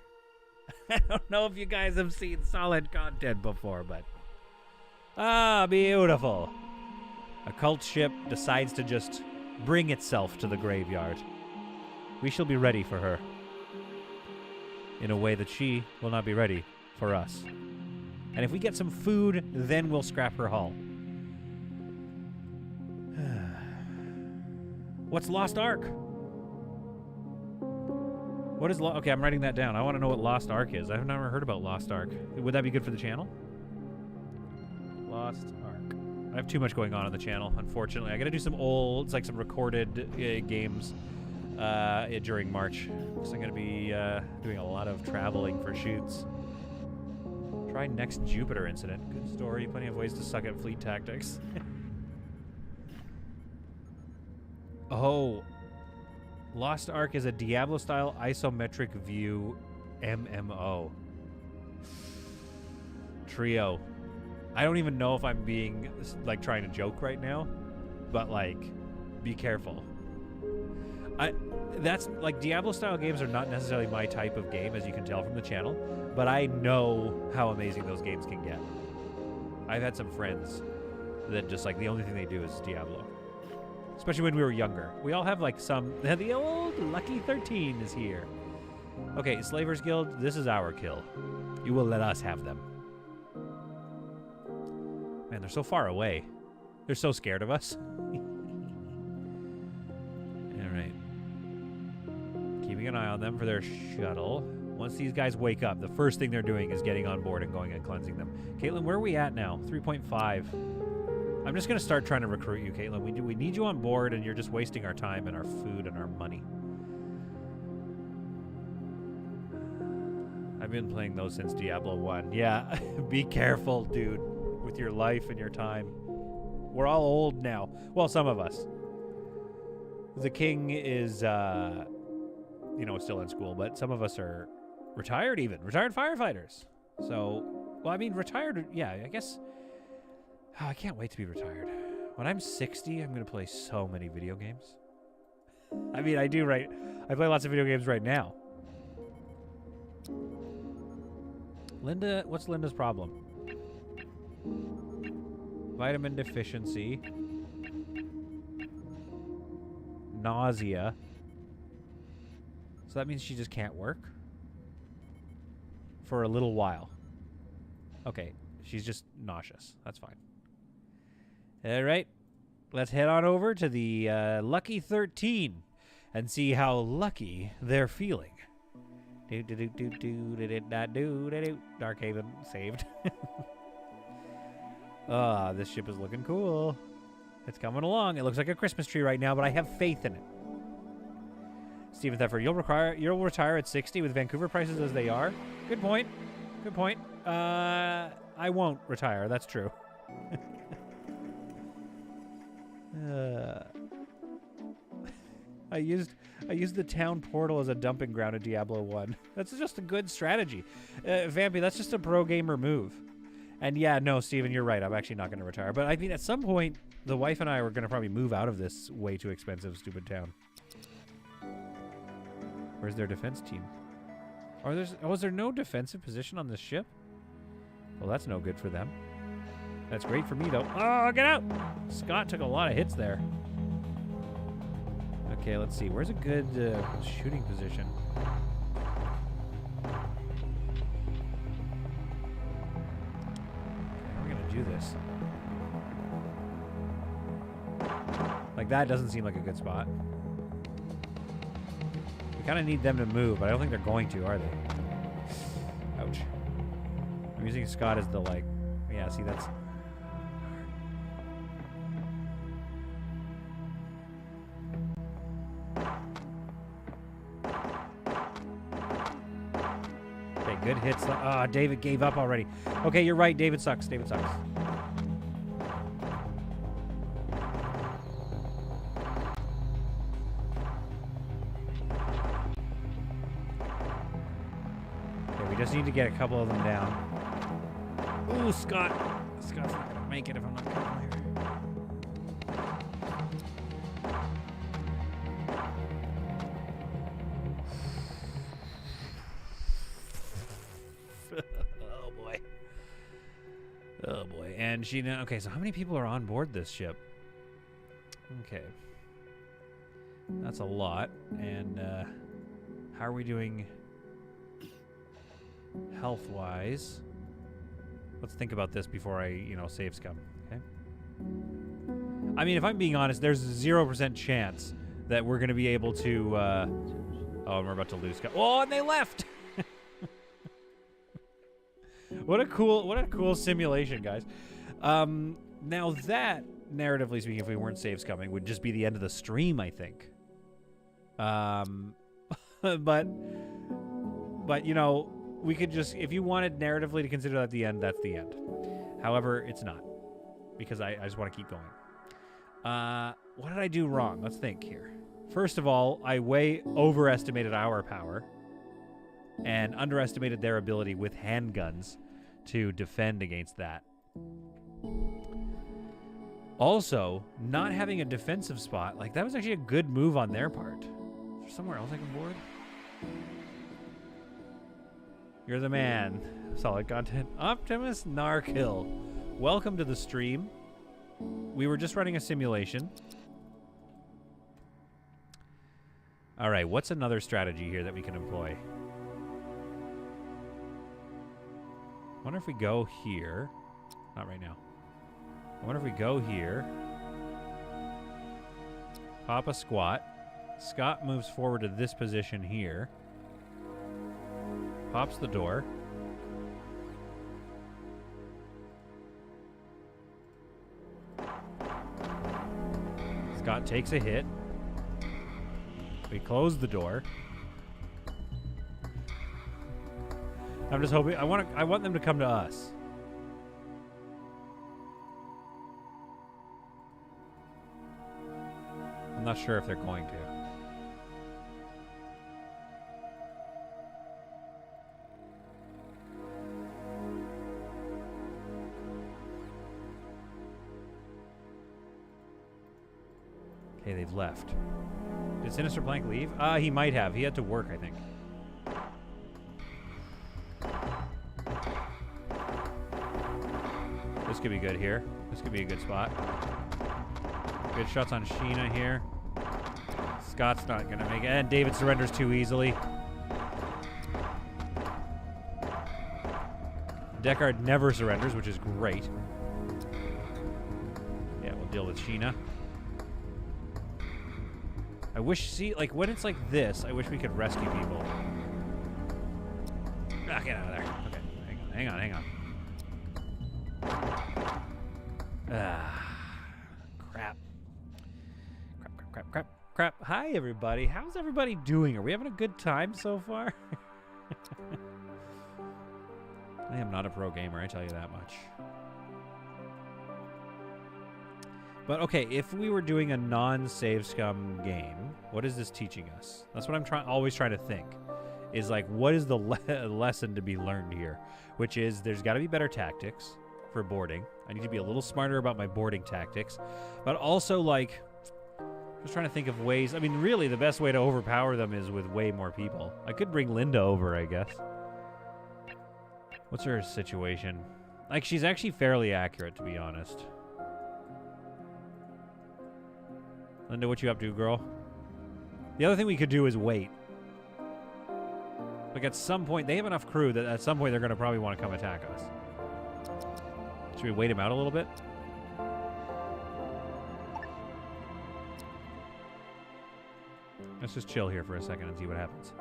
I don't know if you guys have seen solid content before, but... beautiful. A cult ship decides to just bring itself to the graveyard. We shall be ready for her. In a way that she will not be ready for us. And if we get some food, then we'll scrap her hull. What's Lost Ark? What is okay, I'm writing that down. I want to know what Lost Ark is. I've never heard about Lost Ark. Would that be good for the channel? Lost Ark. I have too much going on the channel, unfortunately. I got to do some some recorded games during March. Because I'm going to be doing a lot of traveling for shoots. Try next Jupiter incident. Good story. Plenty of ways to suck at fleet tactics. Oh. Lost Ark is a Diablo-style isometric view MMO. Trio. I don't even know if I'm being, like, trying to joke right now. But, like, be careful. That's, like, Diablo-style games are not necessarily my type of game, as you can tell from the channel. But I know how amazing those games can get. I've had some friends that just, like, the only thing they do is Diablo. Especially when we were younger. We all have, like, the old Lucky 13 is here. Okay, Slavers Guild, this is our kill. You will let us have them. Man, they're so far away. They're so scared of us. Alright. Keeping an eye on them for their shuttle. Once these guys wake up, the first thing they're doing is getting on board and going and cleansing them. Caitlin, where are we at now? 3.5. I'm just going to start trying to recruit you, Caitlin. We need you on board, and you're just wasting our time and our food and our money. I've been playing those since Diablo 1. Yeah, be careful, dude, with your life and your time. We're all old now. Well, some of us. The king is, still in school, but some of us are retired even. Retired firefighters. So, well, I mean, retired, yeah, I guess. Oh, I can't wait to be retired. When I'm 60, I'm going to play so many video games. I mean, I do, right? I play lots of video games right now. Linda, what's Linda's problem? Vitamin deficiency. Nausea. So that means she just can't work? For a little while. Okay, she's just nauseous. That's fine. All right. Let's head on over to the Lucky 13 and see how lucky they're feeling. Dark Haven saved. This ship is looking cool. It's coming along. It looks like a Christmas tree right now, but I have faith in it. Stephen Theffer, you'll retire at 60 with Vancouver prices as they are. Good point. Good point. I won't retire. That's true. I used the town portal as a dumping ground in Diablo 1. That's just a good strategy. Vampy, that's just a pro gamer move. And yeah, no, Steven, you're right. I'm actually not going to retire. But I mean, at some point, the wife and I were going to probably move out of this way too expensive, stupid town. Where's their defense team? Was there no defensive position on this ship? Well, that's no good for them. That's great for me, though. Oh, get out! Scott took a lot of hits there. Okay, let's see. Where's a good shooting position? How are we going to do this? Like, that doesn't seem like a good spot. We kind of need them to move, but I don't think they're going to, are they? Ouch. I'm using Scott as the, like... Yeah, see, that's... Good hits. Ah, David gave up already. Okay, you're right. David sucks. David sucks. Okay, we just need to get a couple of them down. Ooh, Scott. Scott's not going to make it if I'm not careful here. Oh boy. And she okay, so how many people are on board this ship? Okay. That's a lot. And how are we doing health-wise? Let's think about this before I, save scum. Okay. I mean, if I'm being honest, there's 0% chance that we're going to be able to oh, we're about to lose scum. Oh, and they left. What a cool simulation, guys. Now that, narratively speaking, if we weren't saves coming, would just be the end of the stream, I think. But we could just, if you wanted narratively to consider that the end, that's the end. However, it's not, because I just want to keep going. What did I do wrong? Let's think here. First of all, I way overestimated our power and underestimated their ability with handguns to defend against that. Also, not having a defensive spot, like, that was actually a good move on their part. Is there somewhere else I can board? You're the man. Solid content. Optimus Narkill. Welcome to the stream. We were just running a simulation. All right, what's another strategy here that we can employ? I wonder if we go here. Not right now. I wonder if we go here. Pop a squat. Scott moves forward to this position here. Pops the door. Scott takes a hit. We close the door. I'm just hoping I want them to come to us. I'm not sure if they're going to. Okay, they've left. Did Sinister Plank leave? He might have. He had to work, I think. This could be good here. This could be a good spot. Good shots on Sheena here. Scott's not going to make it. And David surrenders too easily. Deckard never surrenders, which is great. Yeah, we'll deal with Sheena. I wish, see, like, when it's like this, I wish we could rescue people. Ah, get out of there. Okay, hang on, hang on. Ah, crap. Crap. Hi, everybody. How's everybody doing? Are we having a good time so far? I am not a pro gamer, I tell you that much. But okay, if we were doing a non-save scum game, what is this teaching us? That's what I'm always trying to think. Is like, what is the lesson to be learned here? Which is, there's got to be better tactics for boarding. I need to be a little smarter about my boarding tactics. But also, like, just trying to think of ways. I mean, really, the best way to overpower them is with way more people. I could bring Linda over, I guess. What's her situation? Like, she's actually fairly accurate, to be honest. Linda, what you up to, girl? The other thing we could do is wait. Like, at some point, they have enough crew that at some point they're going to probably want to come attack us. Should we wait him out a little bit? Let's just chill here for a second and see what happens.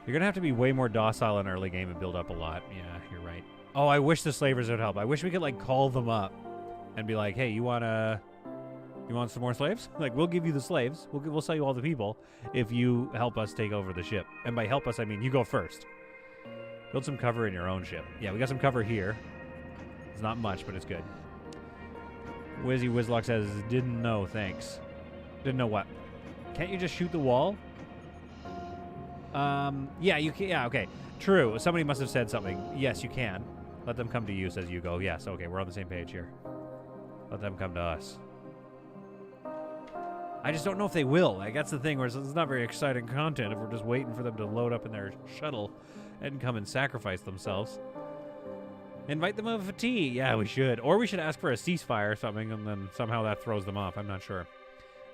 You're going to have to be way more docile in early game and build up a lot. Yeah, you're right. Oh, I wish the slavers would help. I wish we could, like, call them up and be like, hey, you want some more slaves? Like, we'll give you the slaves. We'll sell you all the people if you help us take over the ship. And by help us, I mean you go first. Build some cover in your own ship. Yeah, we got some cover here. It's not much, but it's good. Wizzy Whizlock says, didn't know, thanks. Didn't know what? Can't you just shoot the wall? Yeah, you can. Yeah, okay. True. Somebody must have said something. Yes, you can. Let them come to you, says Hugo. Yes, okay, we're on the same page here. Let them come to us. I just don't know if they will. Like, that's the thing, where it's not very exciting content if we're just waiting for them to load up in their shuttle and come and sacrifice themselves. Invite them over for tea. Yeah, we should. Or we should ask for a ceasefire or something, and then somehow that throws them off. I'm not sure.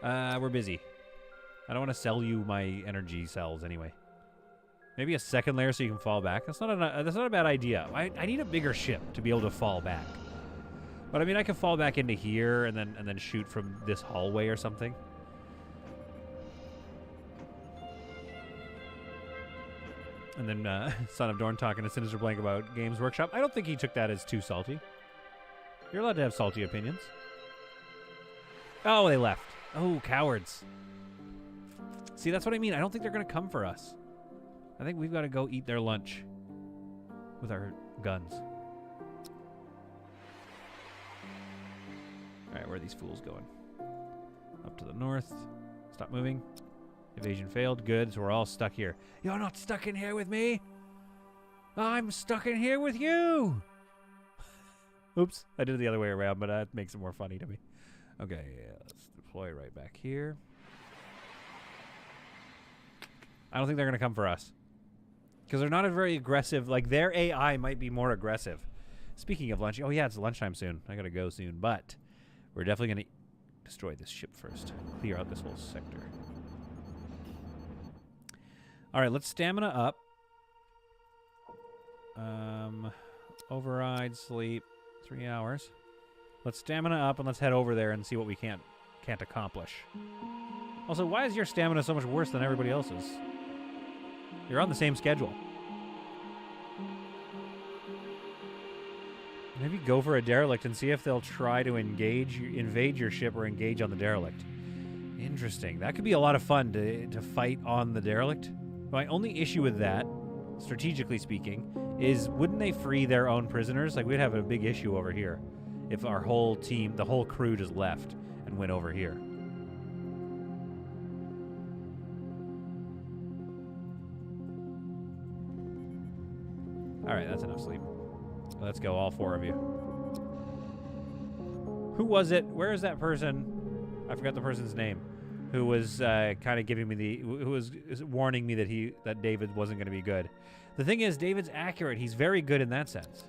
We're busy. I don't want to sell you my energy cells anyway. Maybe a second layer so you can fall back. That's not a bad idea. I need a bigger ship to be able to fall back. But I mean, I could fall back into here and then shoot from this hallway or something. And then Son of Dorn talking to Sinister Blank about Games Workshop. I don't think he took that as too salty. You're allowed to have salty opinions. Oh, they left. Oh, cowards. See, that's what I mean. I don't think they're going to come for us. I think we've got to go eat their lunch with our guns. All right, where are these fools going? Up to the north. Stop moving. Evasion failed. Good, so we're all stuck here. You're not stuck in here with me. I'm stuck in here with you. Oops, I did it the other way around, but that makes it more funny to me. Okay, yeah, let's deploy right back here. I don't think they're going to come for us. Because they're not a very aggressive... Like, their AI might be more aggressive. Speaking of lunch... Oh, yeah, it's lunchtime soon. I got to go soon. But we're definitely going to destroy this ship first. Clear out this whole sector. All right, let's stamina up. Override, sleep. 3 hours. Let's stamina up and let's head over there and see what we can't accomplish. Also, why is your stamina so much worse than everybody else's? You're on the same schedule. Maybe go for a derelict and see if they'll try to invade your ship or engage on the derelict. Interesting. That could be a lot of fun to fight on the derelict. My only issue with that, strategically speaking, is wouldn't they free their own prisoners? Like, we'd have a big issue over here if our whole team, the whole crew just left and went over here. All right, that's enough sleep. Let's go, all 4 of you. Who was it? Where is that person? I forgot the person's name. who was kind of giving me who was warning me that David wasn't going to be good. The thing is, David's accurate. He's very good in that sense.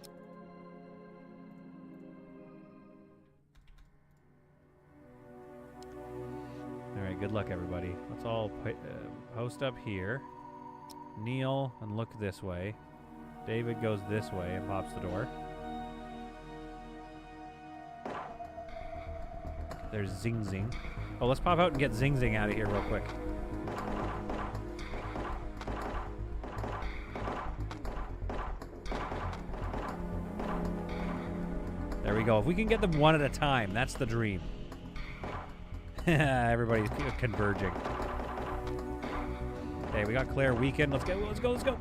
All right, good luck, everybody. Let's all post up here. Kneel and look this way. David goes this way and pops the door. There's Zing Zing. Oh, let's pop out and get Zing Zing out of here real quick. There we go. If we can get them one at a time, that's the dream. Everybody's converging. Okay, we got Claire weekend. Let's go, let's go, let's go.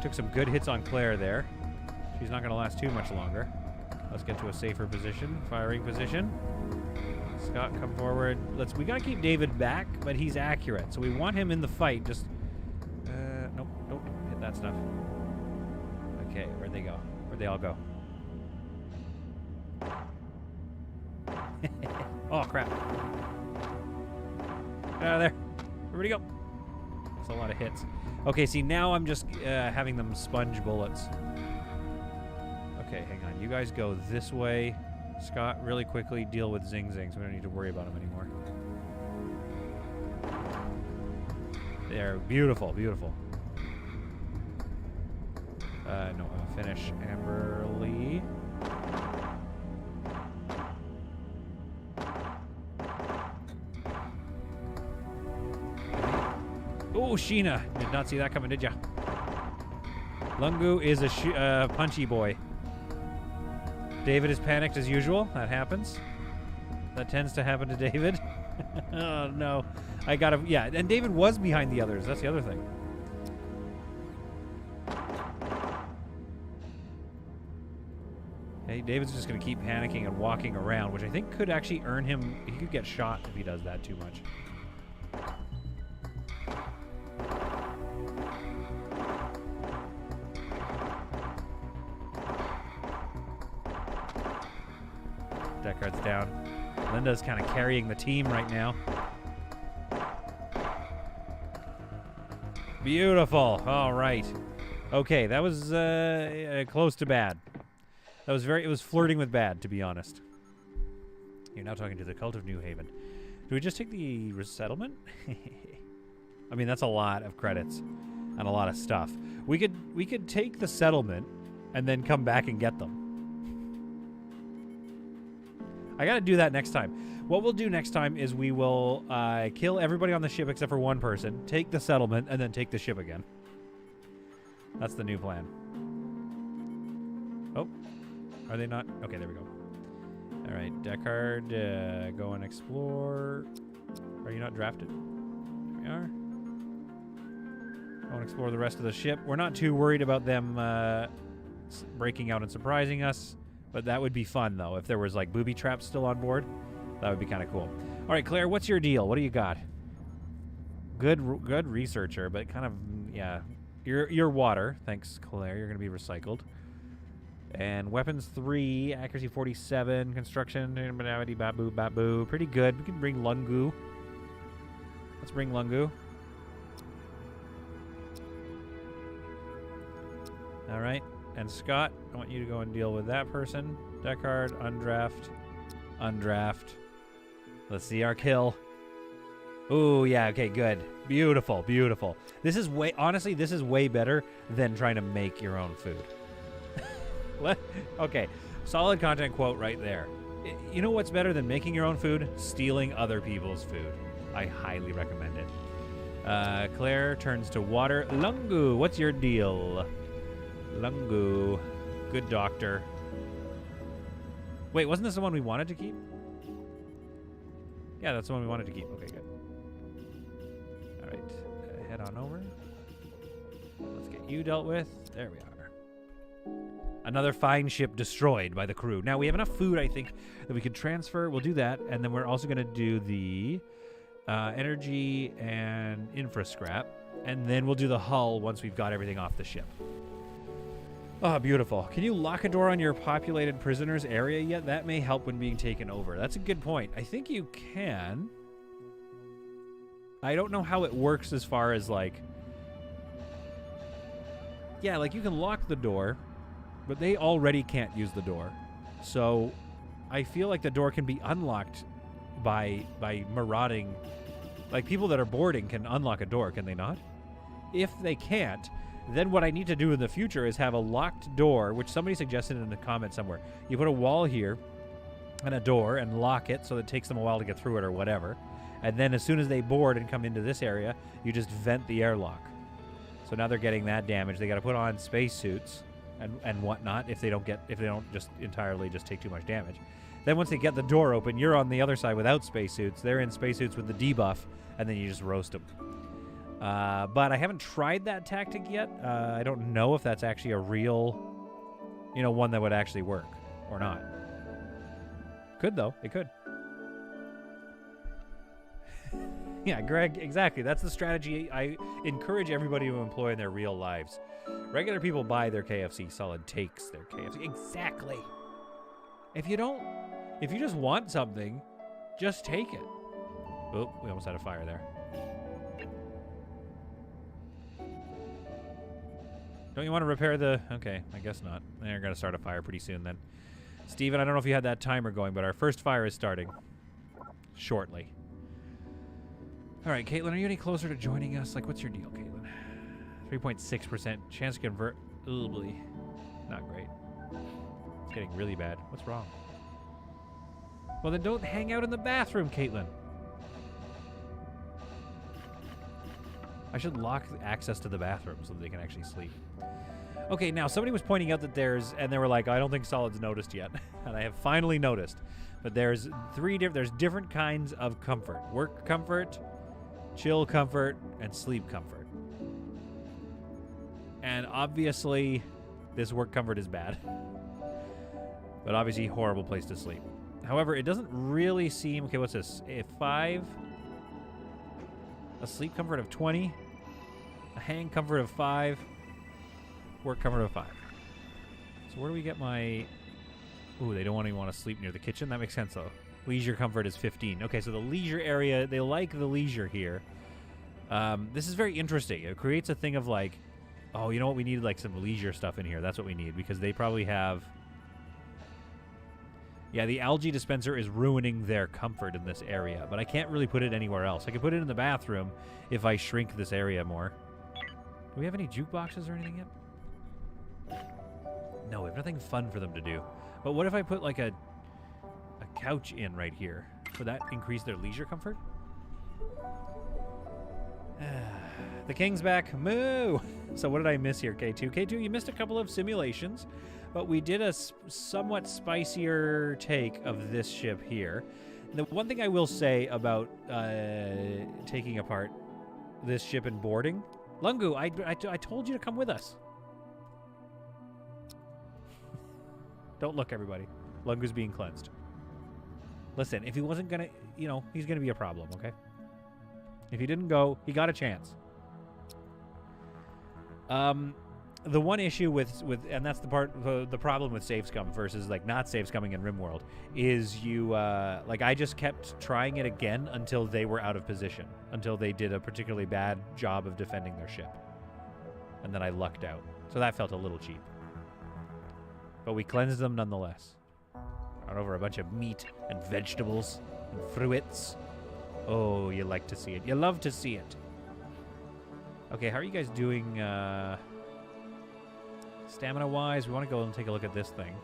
Took some good hits on Claire there. She's not going to last too much longer. Let's get to a safer position, firing position. Scott, come forward. We got to keep David back, but he's accurate. So we want him in the fight. Just, nope, hit that stuff. Okay, where'd they go? Where'd they all go? Oh, crap. Get out of there. Everybody go. That's a lot of hits. Okay, see, now I'm just having them sponge bullets. Okay, hang on. You guys go this way. Scott, really quickly deal with Zing Zing, so we don't need to worry about him anymore. There, beautiful, beautiful. No, finish Amberly. Oh, Sheena. Did not see that coming, did ya? Lungu is a punchy boy. David is panicked as usual. That happens. That tends to happen to David. Oh, no. I gotta... Yeah, and David was behind the others. That's the other thing. Hey, David's just going to keep panicking and walking around, which I think could actually earn him... He could get shot if he does that too much. Deckard's down. Linda's kind of carrying the team right now. Beautiful. All right. Okay, that was close to bad. That was it was flirting with bad, to be honest. You're now talking to the Cult of New Haven. Do we just take the resettlement? I mean, that's a lot of credits and a lot of stuff. We could take the settlement and then come back and get them. I gotta do that next time. What we'll do next time is we will kill everybody on the ship except for one person, take the settlement, and then take the ship again. That's the new plan. Oh, are they not? Okay, there we go. All right, Deckard, go and explore. Are you not drafted? There we are. Go and explore the rest of the ship. We're not too worried about them breaking out and surprising us. But that would be fun, though, if there was, like, booby traps still on board. That would be kind of cool. All right, Claire, what's your deal? What do you got? Good researcher, but kind of, yeah. You're water. Thanks, Claire. You're going to be recycled. And weapons 3, accuracy 47, construction, babu. Pretty good. We can bring Lungu. Let's bring Lungu. All right. And Scott, I want you to go and deal with that person. Deckard, undraft. Let's see our kill. Ooh, yeah, okay, good. Beautiful, beautiful. Honestly, this is way better than trying to make your own food. Okay, solid content quote right there. You know what's better than making your own food? Stealing other people's food. I highly recommend it. Claire turns to water. Lungu, what's your deal? Lungu. Good doctor. Wait, wasn't this the one we wanted to keep? Yeah, that's the one we wanted to keep. Okay, good. All right. Head on over. Let's get you dealt with. There we are. Another fine ship destroyed by the crew. Now, we have enough food, I think, that we could transfer. We'll do that. And then we're also going to do the energy and infra scrap. And then we'll do the hull once we've got everything off the ship. Oh, beautiful. Can you lock a door on your populated prisoners area yet? That may help when being taken over. That's a good point. I think you can. I don't know how it works as far as, like... Yeah, like, you can lock the door, but they already can't use the door. So, I feel like the door can be unlocked by marauding... Like, people that are boarding can unlock a door, can they not? If they can't... Then what I need to do in the future is have a locked door, which somebody suggested in the comment somewhere. You put a wall here and a door and lock it so it takes them a while to get through it or whatever. And then as soon as they board and come into this area, you just vent the airlock. So now they're getting that damage. They got to put on spacesuits and whatnot if they don't just entirely just take too much damage. Then once they get the door open, you're on the other side without spacesuits. They're in spacesuits with the debuff, and then you just roast them. But I haven't tried that tactic yet. I don't know if that's actually a real, one that would actually work or not. Could, though. It could. Yeah, Greg, exactly. That's the strategy I encourage everybody to employ in their real lives. Regular people buy their KFC. Solid takes their KFC. Exactly. If you just want something, just take it. Oh, we almost had a fire there. Don't you want to repair the... Okay, I guess not. They're going to start a fire pretty soon then. Steven, I don't know if you had that timer going, but our first fire is starting. Shortly. All right, Caitlin, are you any closer to joining us? Like, what's your deal, Caitlin? 3.6% chance to convert... Ugly. Not great. It's getting really bad. What's wrong? Well, then don't hang out in the bathroom, Caitlin. I should lock access to the bathroom so that they can actually sleep. Okay, now somebody was pointing out that and they were like, I don't think Solid's noticed yet. And I have finally noticed. But there's different kinds of comfort. Work comfort, chill comfort, and sleep comfort. And obviously, this work comfort is bad. But obviously, horrible place to sleep. However, it doesn't really seem... Okay, what's this? A 5... A sleep comfort of 20. A hang comfort of 5. Work comfort of 5. So where do we get my... Ooh, they don't even want to sleep near the kitchen. That makes sense, though. Leisure comfort is 15. Okay, so the leisure area, they like the leisure here. This is very interesting. It creates a thing of like, oh, you know what? We need like some leisure stuff in here. That's what we need because they probably have... Yeah, the algae dispenser is ruining their comfort in this area, but I can't really put it anywhere else. I can put it in the bathroom if I shrink this area more. Do we have any jukeboxes or anything yet? No, we have nothing fun for them to do. But what if I put like a couch in right here? Would that increase their leisure comfort? The king's back. Moo! So what did I miss here, K2? K2, you missed a couple of simulations. But we did a somewhat spicier take of this ship here. The one thing I will say about taking apart this ship and boarding... Lungu, I told you to come with us. Don't look, everybody. Lungu's being cleansed. Listen, if he wasn't going to... he's going to be a problem, okay? If he didn't go, he got a chance. The one issue with and that's the problem with save scum versus like not save scumming in RimWorld is you like I just kept trying it again until they were out of position, until they did a particularly bad job of defending their ship, and then I lucked out. So that felt a little cheap, but we cleansed them nonetheless. Brought over a bunch of meat and vegetables and fruits. Oh, you like to see it. You love to see it. Okay, how are you guys doing? Stamina-wise, we want to go and take a look at this thing.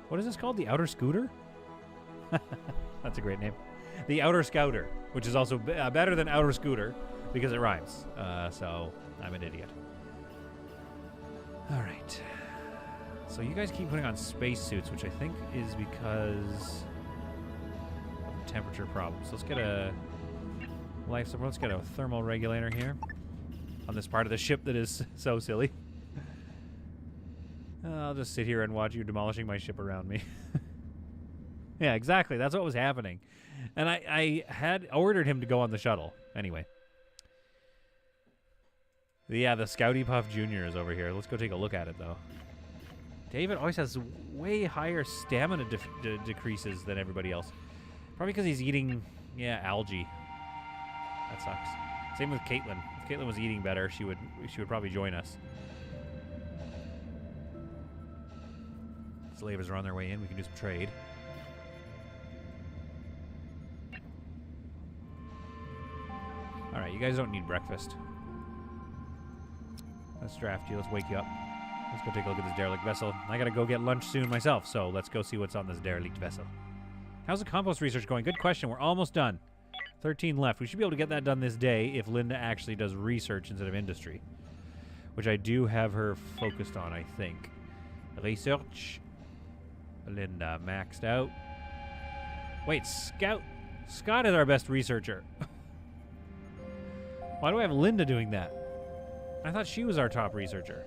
What is this called? The Outer Scooter? That's a great name. The Outer Scouter, which is also better than Outer Scooter because it rhymes. So I'm an idiot. All right. So you guys keep putting on spacesuits, which I think is because of the temperature problem. So let's get a life support. Let's get a thermal regulator here on this part of the ship that is so silly. I'll just sit here and watch you demolishing my ship around me. Yeah, exactly. That's what was happening. And I had ordered him to go on the shuttle. Anyway. Yeah, the Scouty Puff Jr. is over here. Let's go take a look at it, though. David always has way higher stamina decreases than everybody else. Probably because he's eating, algae. That sucks. Same with Caitlin. If Caitlin was eating better, she would probably join us. Slavers are on their way in. We can do some trade. All right, you guys don't need breakfast. Let's draft you. Let's wake you up. Let's go take a look at this derelict vessel. I gotta go get lunch soon myself, so let's go see what's on this derelict vessel. How's the compost research going? Good question. We're almost done. 13 left. We should be able to get that done this day if Linda actually does research instead of industry, which I do have her focused on, I think. Research. Linda maxed out. Wait, Scout. Scott is our best researcher. Why do I have Linda doing that? I thought she was our top researcher.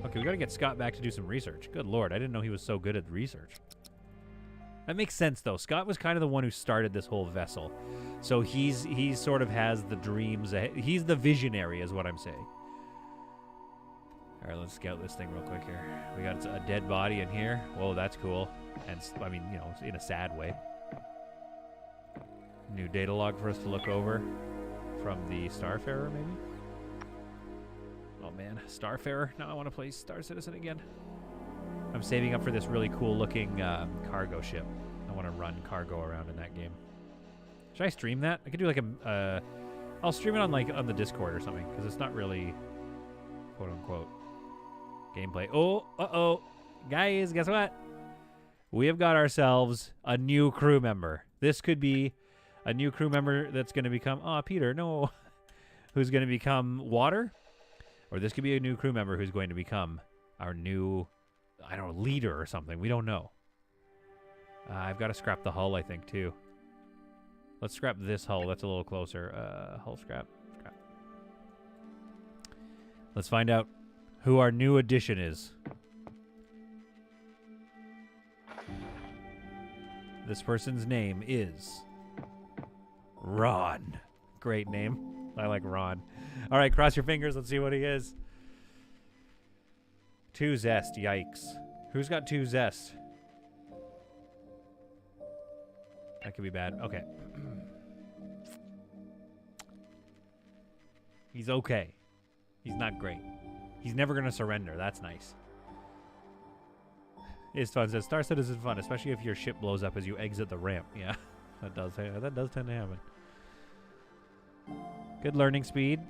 Okay, we gotta get Scott back to do some research. Good lord, I didn't know he was so good at research. That makes sense, though. Scott was kind of the one who started this whole vessel. So he sort of has the dreams. He's the visionary, is what I'm saying. All right, let's scout this thing real quick here. We got a dead body in here. Whoa, that's cool. And, I mean, you know, in a sad way. New data log for us to look over from the Starfarer, maybe? Oh, man. Starfarer. Now I want to play Star Citizen again. I'm saving up for this really cool-looking cargo ship. I want to run cargo around in that game. Should I stream that? I could do like a... I'll stream it on the Discord or something, because it's not really quote-unquote gameplay. Oh, uh-oh. Guys, guess what? We have got ourselves a new crew member. This could be a new crew member that's going to become... Oh, Peter, no. Who's going to become water? Or this could be a new crew member who's going to become our new... I don't know, leader or something. We don't know. I've got to scrap the hull, I think, too. Let's scrap this hull. That's a little closer. Hull scrap. Scrap. Let's find out who our new addition is. This person's name is Ron. Great name. I like Ron. All right, cross your fingers. Let's see what he is. 2 zest. Yikes. Who's got 2 zest? That could be bad. Okay. He's okay. He's not great. He's never going to surrender. That's nice. It's fun. Says Star Citizen is fun, especially if your ship blows up as you exit the ramp. Yeah, that does tend to happen. Good learning speed.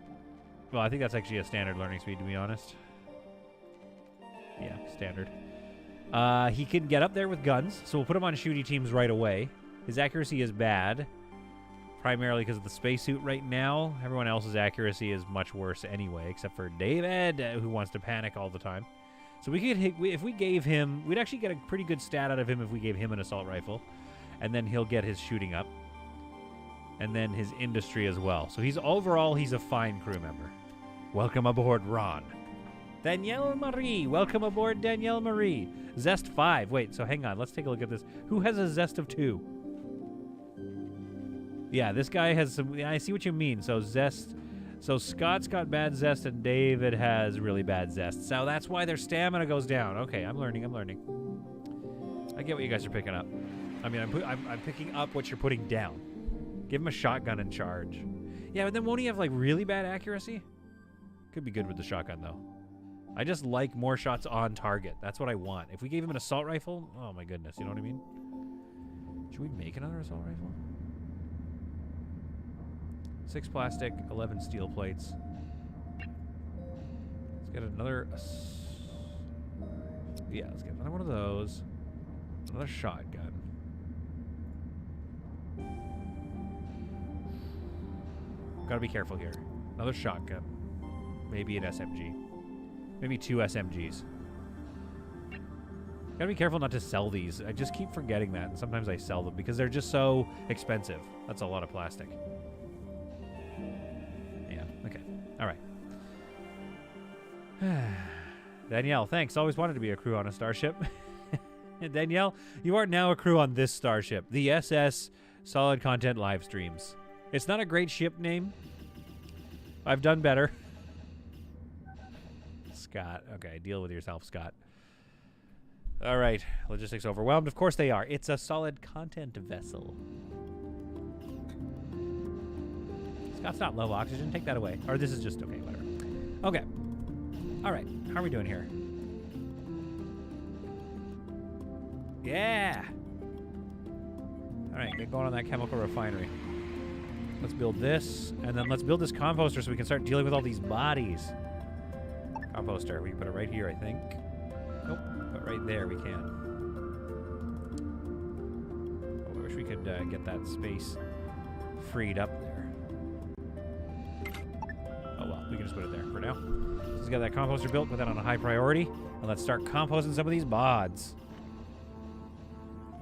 Well, I think that's actually a standard learning speed, to be honest. Yeah, standard. He can get up there with guns, so we'll put him on shooty teams right away. His accuracy is bad, primarily because of the spacesuit right now. Everyone else's accuracy is much worse anyway, except for David, who wants to panic all the time. So we could if we gave him... We'd actually get a pretty good stat out of him if we gave him an assault rifle. And then he'll get his shooting up. And then his industry as well. So overall, he's a fine crew member. Welcome aboard, Ron. Danielle Marie. Welcome aboard, Danielle Marie. Zest 5. Wait, so hang on. Let's take a look at this. Who has a Zest of 2? Yeah, this guy has some... I see what you mean. So Zest... So Scott's got bad Zest and David has really bad Zest. So that's why their stamina goes down. Okay, I'm learning. I get what you guys are picking up. I mean, I'm picking up what you're putting down. Give him a shotgun and charge. Yeah, but then won't he have, like, really bad accuracy? Could be good with the shotgun, though. I just like more shots on target. That's what I want. If we gave him an assault rifle, oh my goodness, you know what I mean? Should we make another assault rifle? 6 plastic, 11 steel plates. Let's get another... Yeah, let's get another one of those. Another shotgun. Gotta be careful here. Another shotgun. Maybe an SMG. Maybe 2 SMGs. Gotta be careful not to sell these. I just keep forgetting that, and sometimes I sell them because they're just so expensive. That's a lot of plastic. Yeah, okay. All right. Danielle, thanks. Always wanted to be a crew on a starship. Danielle, you are now a crew on this starship, the SS Solid Content Live Streams. It's not a great ship name. I've done better. Scott. Okay, deal with yourself, Scott. All right, logistics overwhelmed. Of course they are. It's a solid content vessel. Scott's not low oxygen. Take that away. Or this is just okay. Whatever. Okay. All right. How are we doing here? Yeah. All right, get going on that chemical refinery. Let's build this, and then let's build this composter so we can start dealing with all these bodies. Composter, we can put it right here, I think. Nope, but right there we can. Oh, I wish we could get that space freed up there. Oh well, we can just put it there for now. So let's get that composter built, put that on a high priority, and let's start composting some of these bods.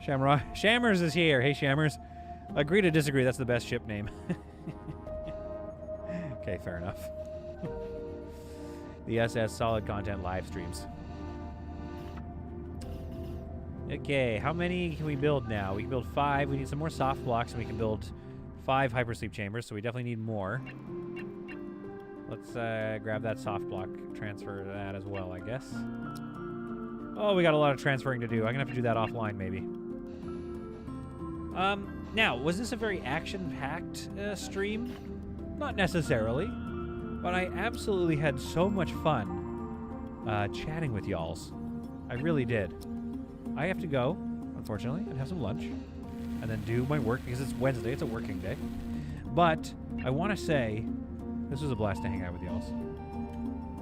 Shamrock. Shammers is here. Hey, Shammers. Agree to disagree. That's the best ship name. Okay, fair enough. The SS solid content live streams. Okay, how many can we build now? We can build 5. We need some more soft blocks, and we can build 5 hypersleep chambers, so we definitely need more. Let's grab that soft block, transfer that as well, I guess. Oh, we got a lot of transferring to do. I'm going to have to do that offline, maybe. Now, was this a very action-packed stream? Not necessarily, but I absolutely had so much fun chatting with y'alls. I really did. I have to go, unfortunately, and have some lunch, and then do my work because it's Wednesday. It's a working day. But I want to say this was a blast to hang out with y'alls.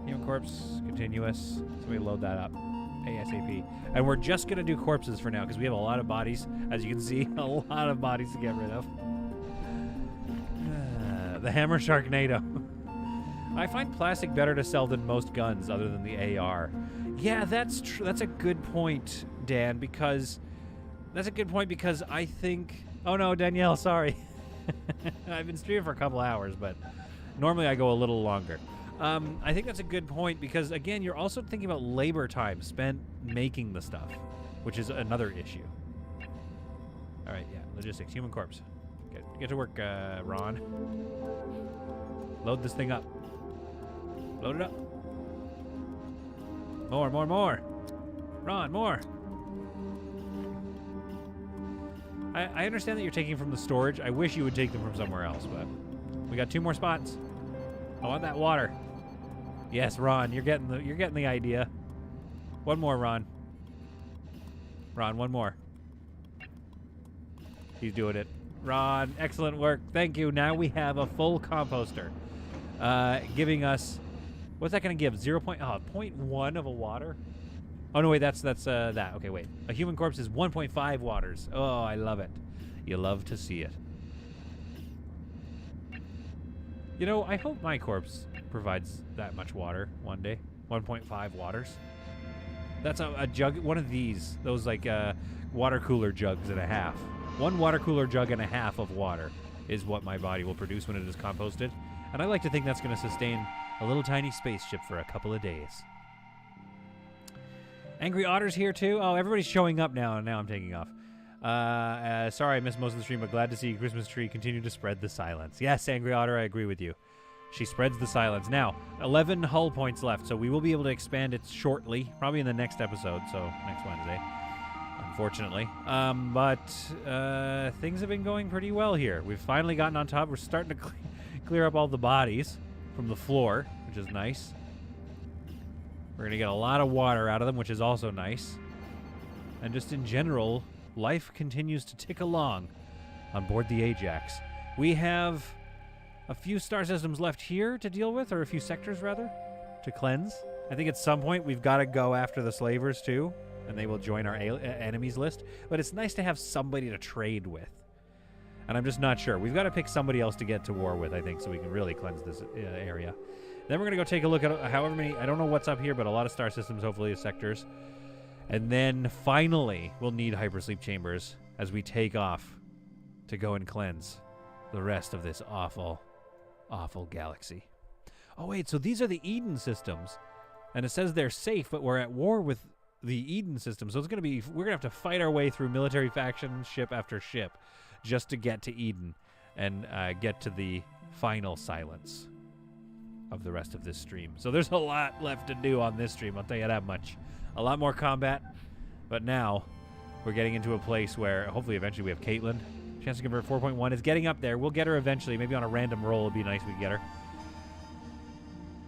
Human corpse, continuous. So we load that up. ASAP. And we're just going to do corpses for now because we have a lot of bodies. As you can see, a lot of bodies to get rid of. The Hammer Sharknado. I find plastic better to sell than most guns other than the AR. Yeah, that's true. That's a good point, Dan, because... That's a good point because I think... Oh no, Danielle, sorry. I've been streaming for a couple hours, but normally I go a little longer. I think that's a good point because, again, you're also thinking about labor time spent making the stuff, which is another issue. All right, yeah, logistics, human corpse. Get to work, Ron. Load this thing up. Load it up. More. Ron, more. I understand that you're taking from the storage. I wish you would take them from somewhere else, but we got 2 more spots. I want that water. Yes, Ron, you're getting the idea. One more, Ron. Ron, one more. He's doing it. Ron, excellent work. Thank you. Now we have a full composter. Giving us, what's that going to give? 0.1 of a water? Oh, no, wait, that's that. Okay, wait. A human corpse is 1.5 waters. Oh, I love it. You love to see it. You know, I hope my corpse provides that much water one day. 1.5 waters. That's a jug, one of these. Those, like, water cooler jugs and a half. 1 water cooler jug and a half of water is what my body will produce when it is composted. And I like to think that's going to sustain a little tiny spaceship for a couple of days. Angry Otter's here, too. Oh, everybody's showing up now, and now I'm taking off. Sorry I missed most of the stream, but glad to see Christmas tree continue to spread the silence. Yes, Angry Otter, I agree with you. She spreads the silence. Now, 11 hull points left, so we will be able to expand it shortly, probably in the next episode, so next Wednesday, unfortunately. But things have been going pretty well here. We've finally gotten on top. We're starting to clear up all the bodies from the floor, which is nice. We're going to get a lot of water out of them, which is also nice. And just in general, life continues to tick along on board the Ajax. We have a few star systems left here to deal with, or a few sectors, rather, to cleanse. I think at some point we've got to go after the slavers, too, and they will join our enemies list. But it's nice to have somebody to trade with. And I'm just not sure. We've got to pick somebody else to get to war with, I think, so we can really cleanse this area. Then we're going to go take a look at however many... I don't know what's up here, but a lot of star systems, hopefully, as sectors. And then, finally, we'll need hypersleep chambers as we take off to go and cleanse the rest of this awful, awful galaxy. Oh, wait, so these are the Eden systems. And it says they're safe, but we're at war with the Eden system. So it's going to be... We're going to have to fight our way through military faction, ship after ship, just to get to Eden and get to the final silence of the rest of this stream. So there's a lot left to do on this stream, I'll tell you that much. A lot more combat, But now we're getting into a place where hopefully eventually we have Caitlin. Chance to convert 4.1 is getting up there. We'll get her eventually. Maybe on a random roll it'd be nice we get her.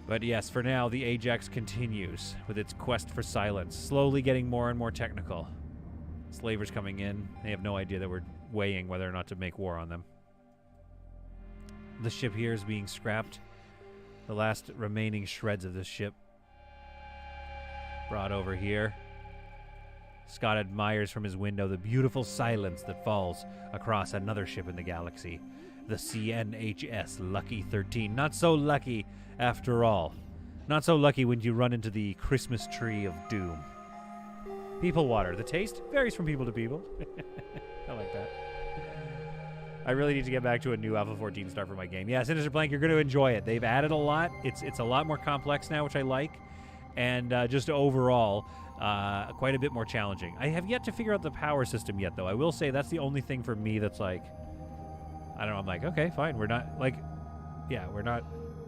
But yes, for now, the Ajax continues with its quest for silence, slowly getting more and more technical. Slavers coming in. They have no idea that we're weighing whether or not to make war on them. The ship here is being scrapped. The last remaining shreds of this ship brought over here. Scott admires from his window the beautiful silence that falls across another ship in the galaxy, the CNHS Lucky 13. Not so lucky after all. Not so lucky when you run into the Christmas tree of doom. People water. The taste varies from people to people. I like that. I really need to get back to a new Alpha 14 start for my game. Yeah, Sinister Blank, you're going to enjoy it. They've added a lot. It's a lot more complex now, which I like. And just overall, quite a bit more challenging. I have yet to figure out the power system yet, though. I will say that's the only thing for me that's like, I don't know, I'm like, okay, fine. We're not, like, yeah, we're not,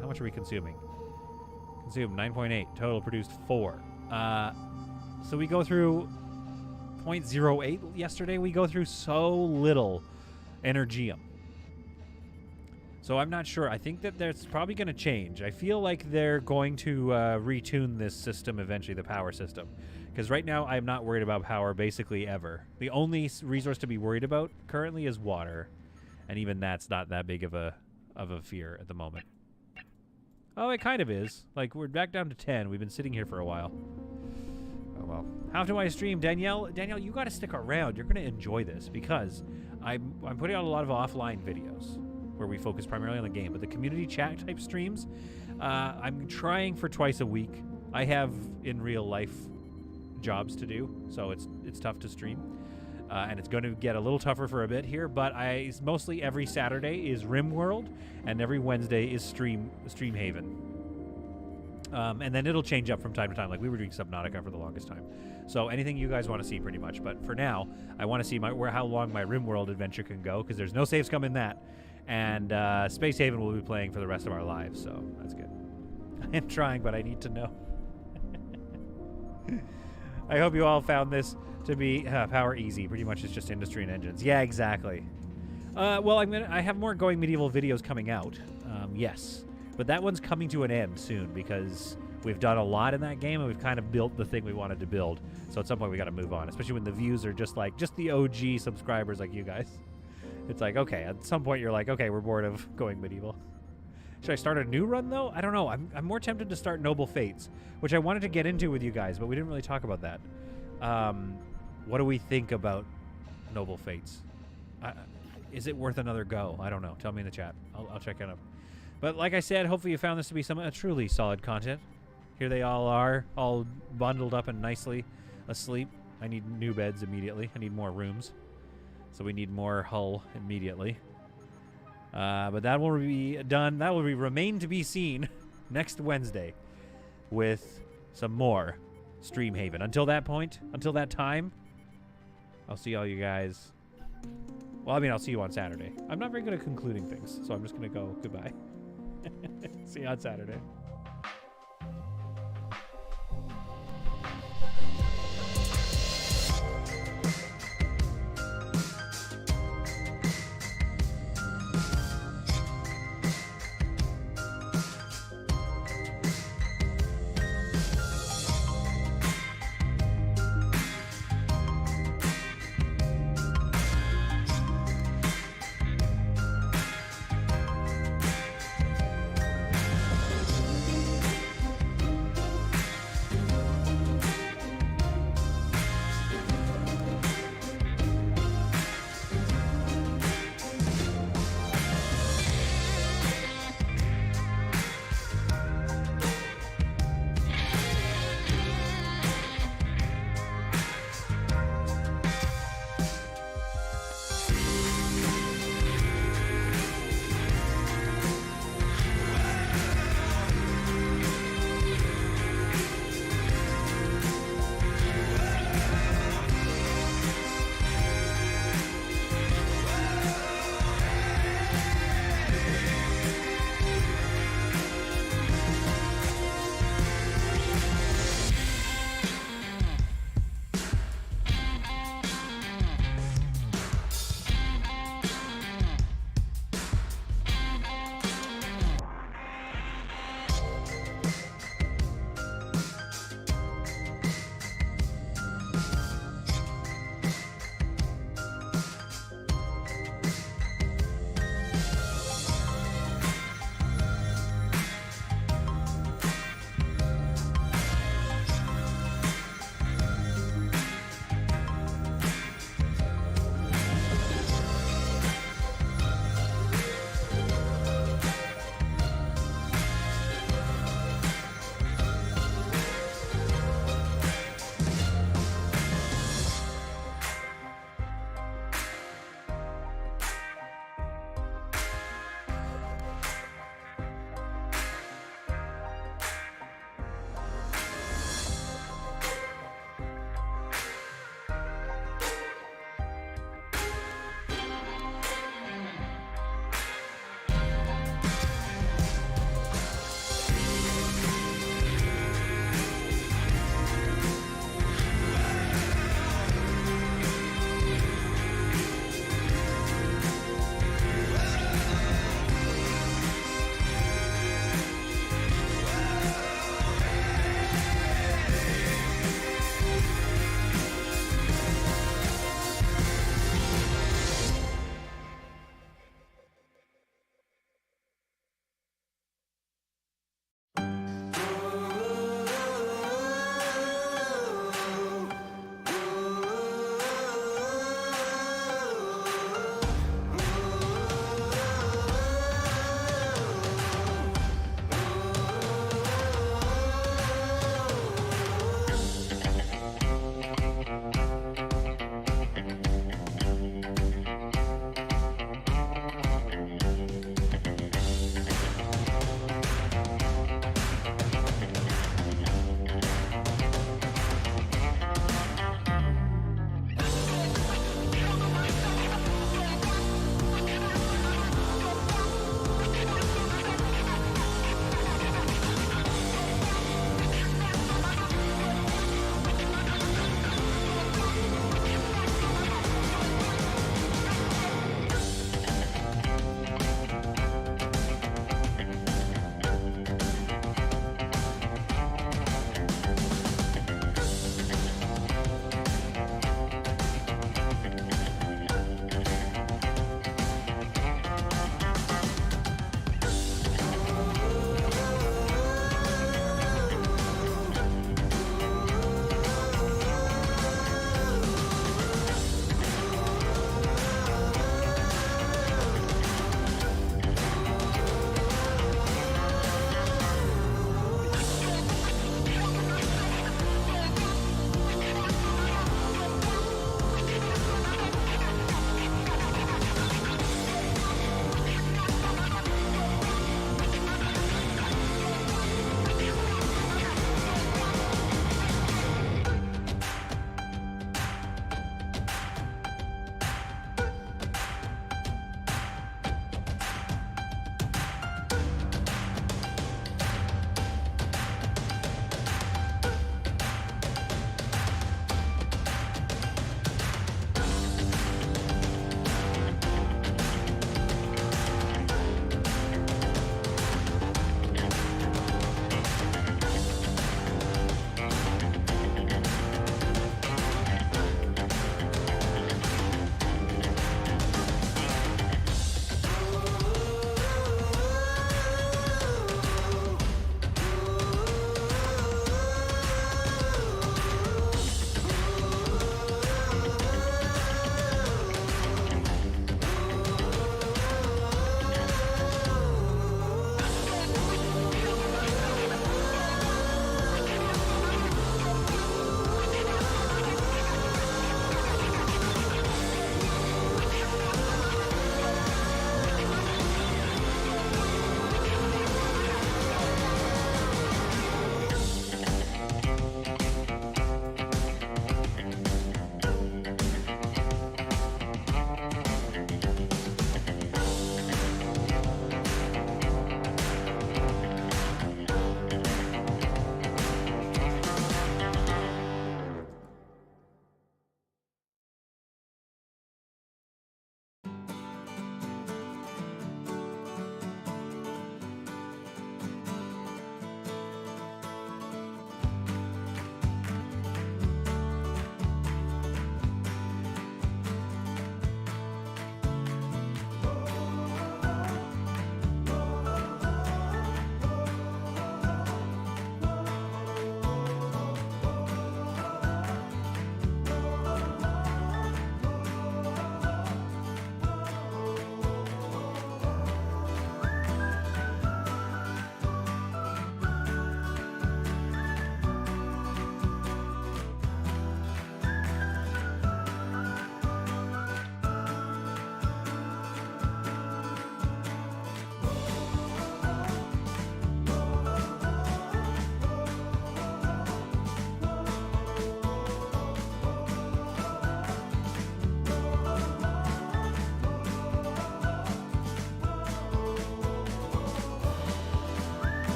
how much are we consuming? Consumed 9.8. Total produced 4. So we go through 0.08 yesterday. We go through so little energium. So I'm not sure. I think that that's probably going to change. I feel like they're going to retune this system eventually, the power system. Because right now I'm not worried about power basically ever. The only resource to be worried about currently is water. And even that's not that big of a fear at the moment. Oh, it kind of is. Like, we're back down to 10. We've been sitting here for a while. Oh, well. How do I stream? Danielle, you got to stick around. You're going to enjoy this because I'm putting out a lot of offline videos where we focus primarily on the game. But the community chat type streams, I'm trying for twice a week. I have, in real life, jobs to do, so it's tough to stream. And it's going to get a little tougher for a bit here, but mostly every Saturday is RimWorld, and every Wednesday is Stream Haven. And then it'll change up from time to time. Like we were doing Subnautica for the longest time. So anything you guys want to see, pretty much. But for now, I want to see how long my RimWorld adventure can go, because there's no save scum in that. And Space Haven will be playing for the rest of our lives, so that's good. I am trying, but I need to know. I hope you all found this to be power easy. Pretty much it's just industry and engines. Yeah, exactly. Well, I have more Going Medieval videos coming out. Yes. But that one's coming to an end soon because we've done a lot in that game and we've kind of built the thing we wanted to build. So at some point we got to move on, especially when the views are just the OG subscribers like you guys. It's like, okay, at some point you're like, okay, we're bored of Going Medieval. Should I start a new run, though? I don't know. I'm more tempted to start Noble Fates, which I wanted to get into with you guys, but we didn't really talk about that. What do we think about Noble Fates? Is it worth another go? I don't know. Tell me in the chat. I'll check it out. But like I said, hopefully you found this to be some truly solid content. Here they all are, all bundled up and nicely asleep. I need new beds immediately. I need more rooms. So we need more hull immediately. But that will be done. That will remain to be seen next Wednesday with some more Stream Haven. Until that point, until that time, I'll see all you guys. Well, I mean, I'll see you on Saturday. I'm not very good at concluding things, so I'm just going to go goodbye. See you on Saturday.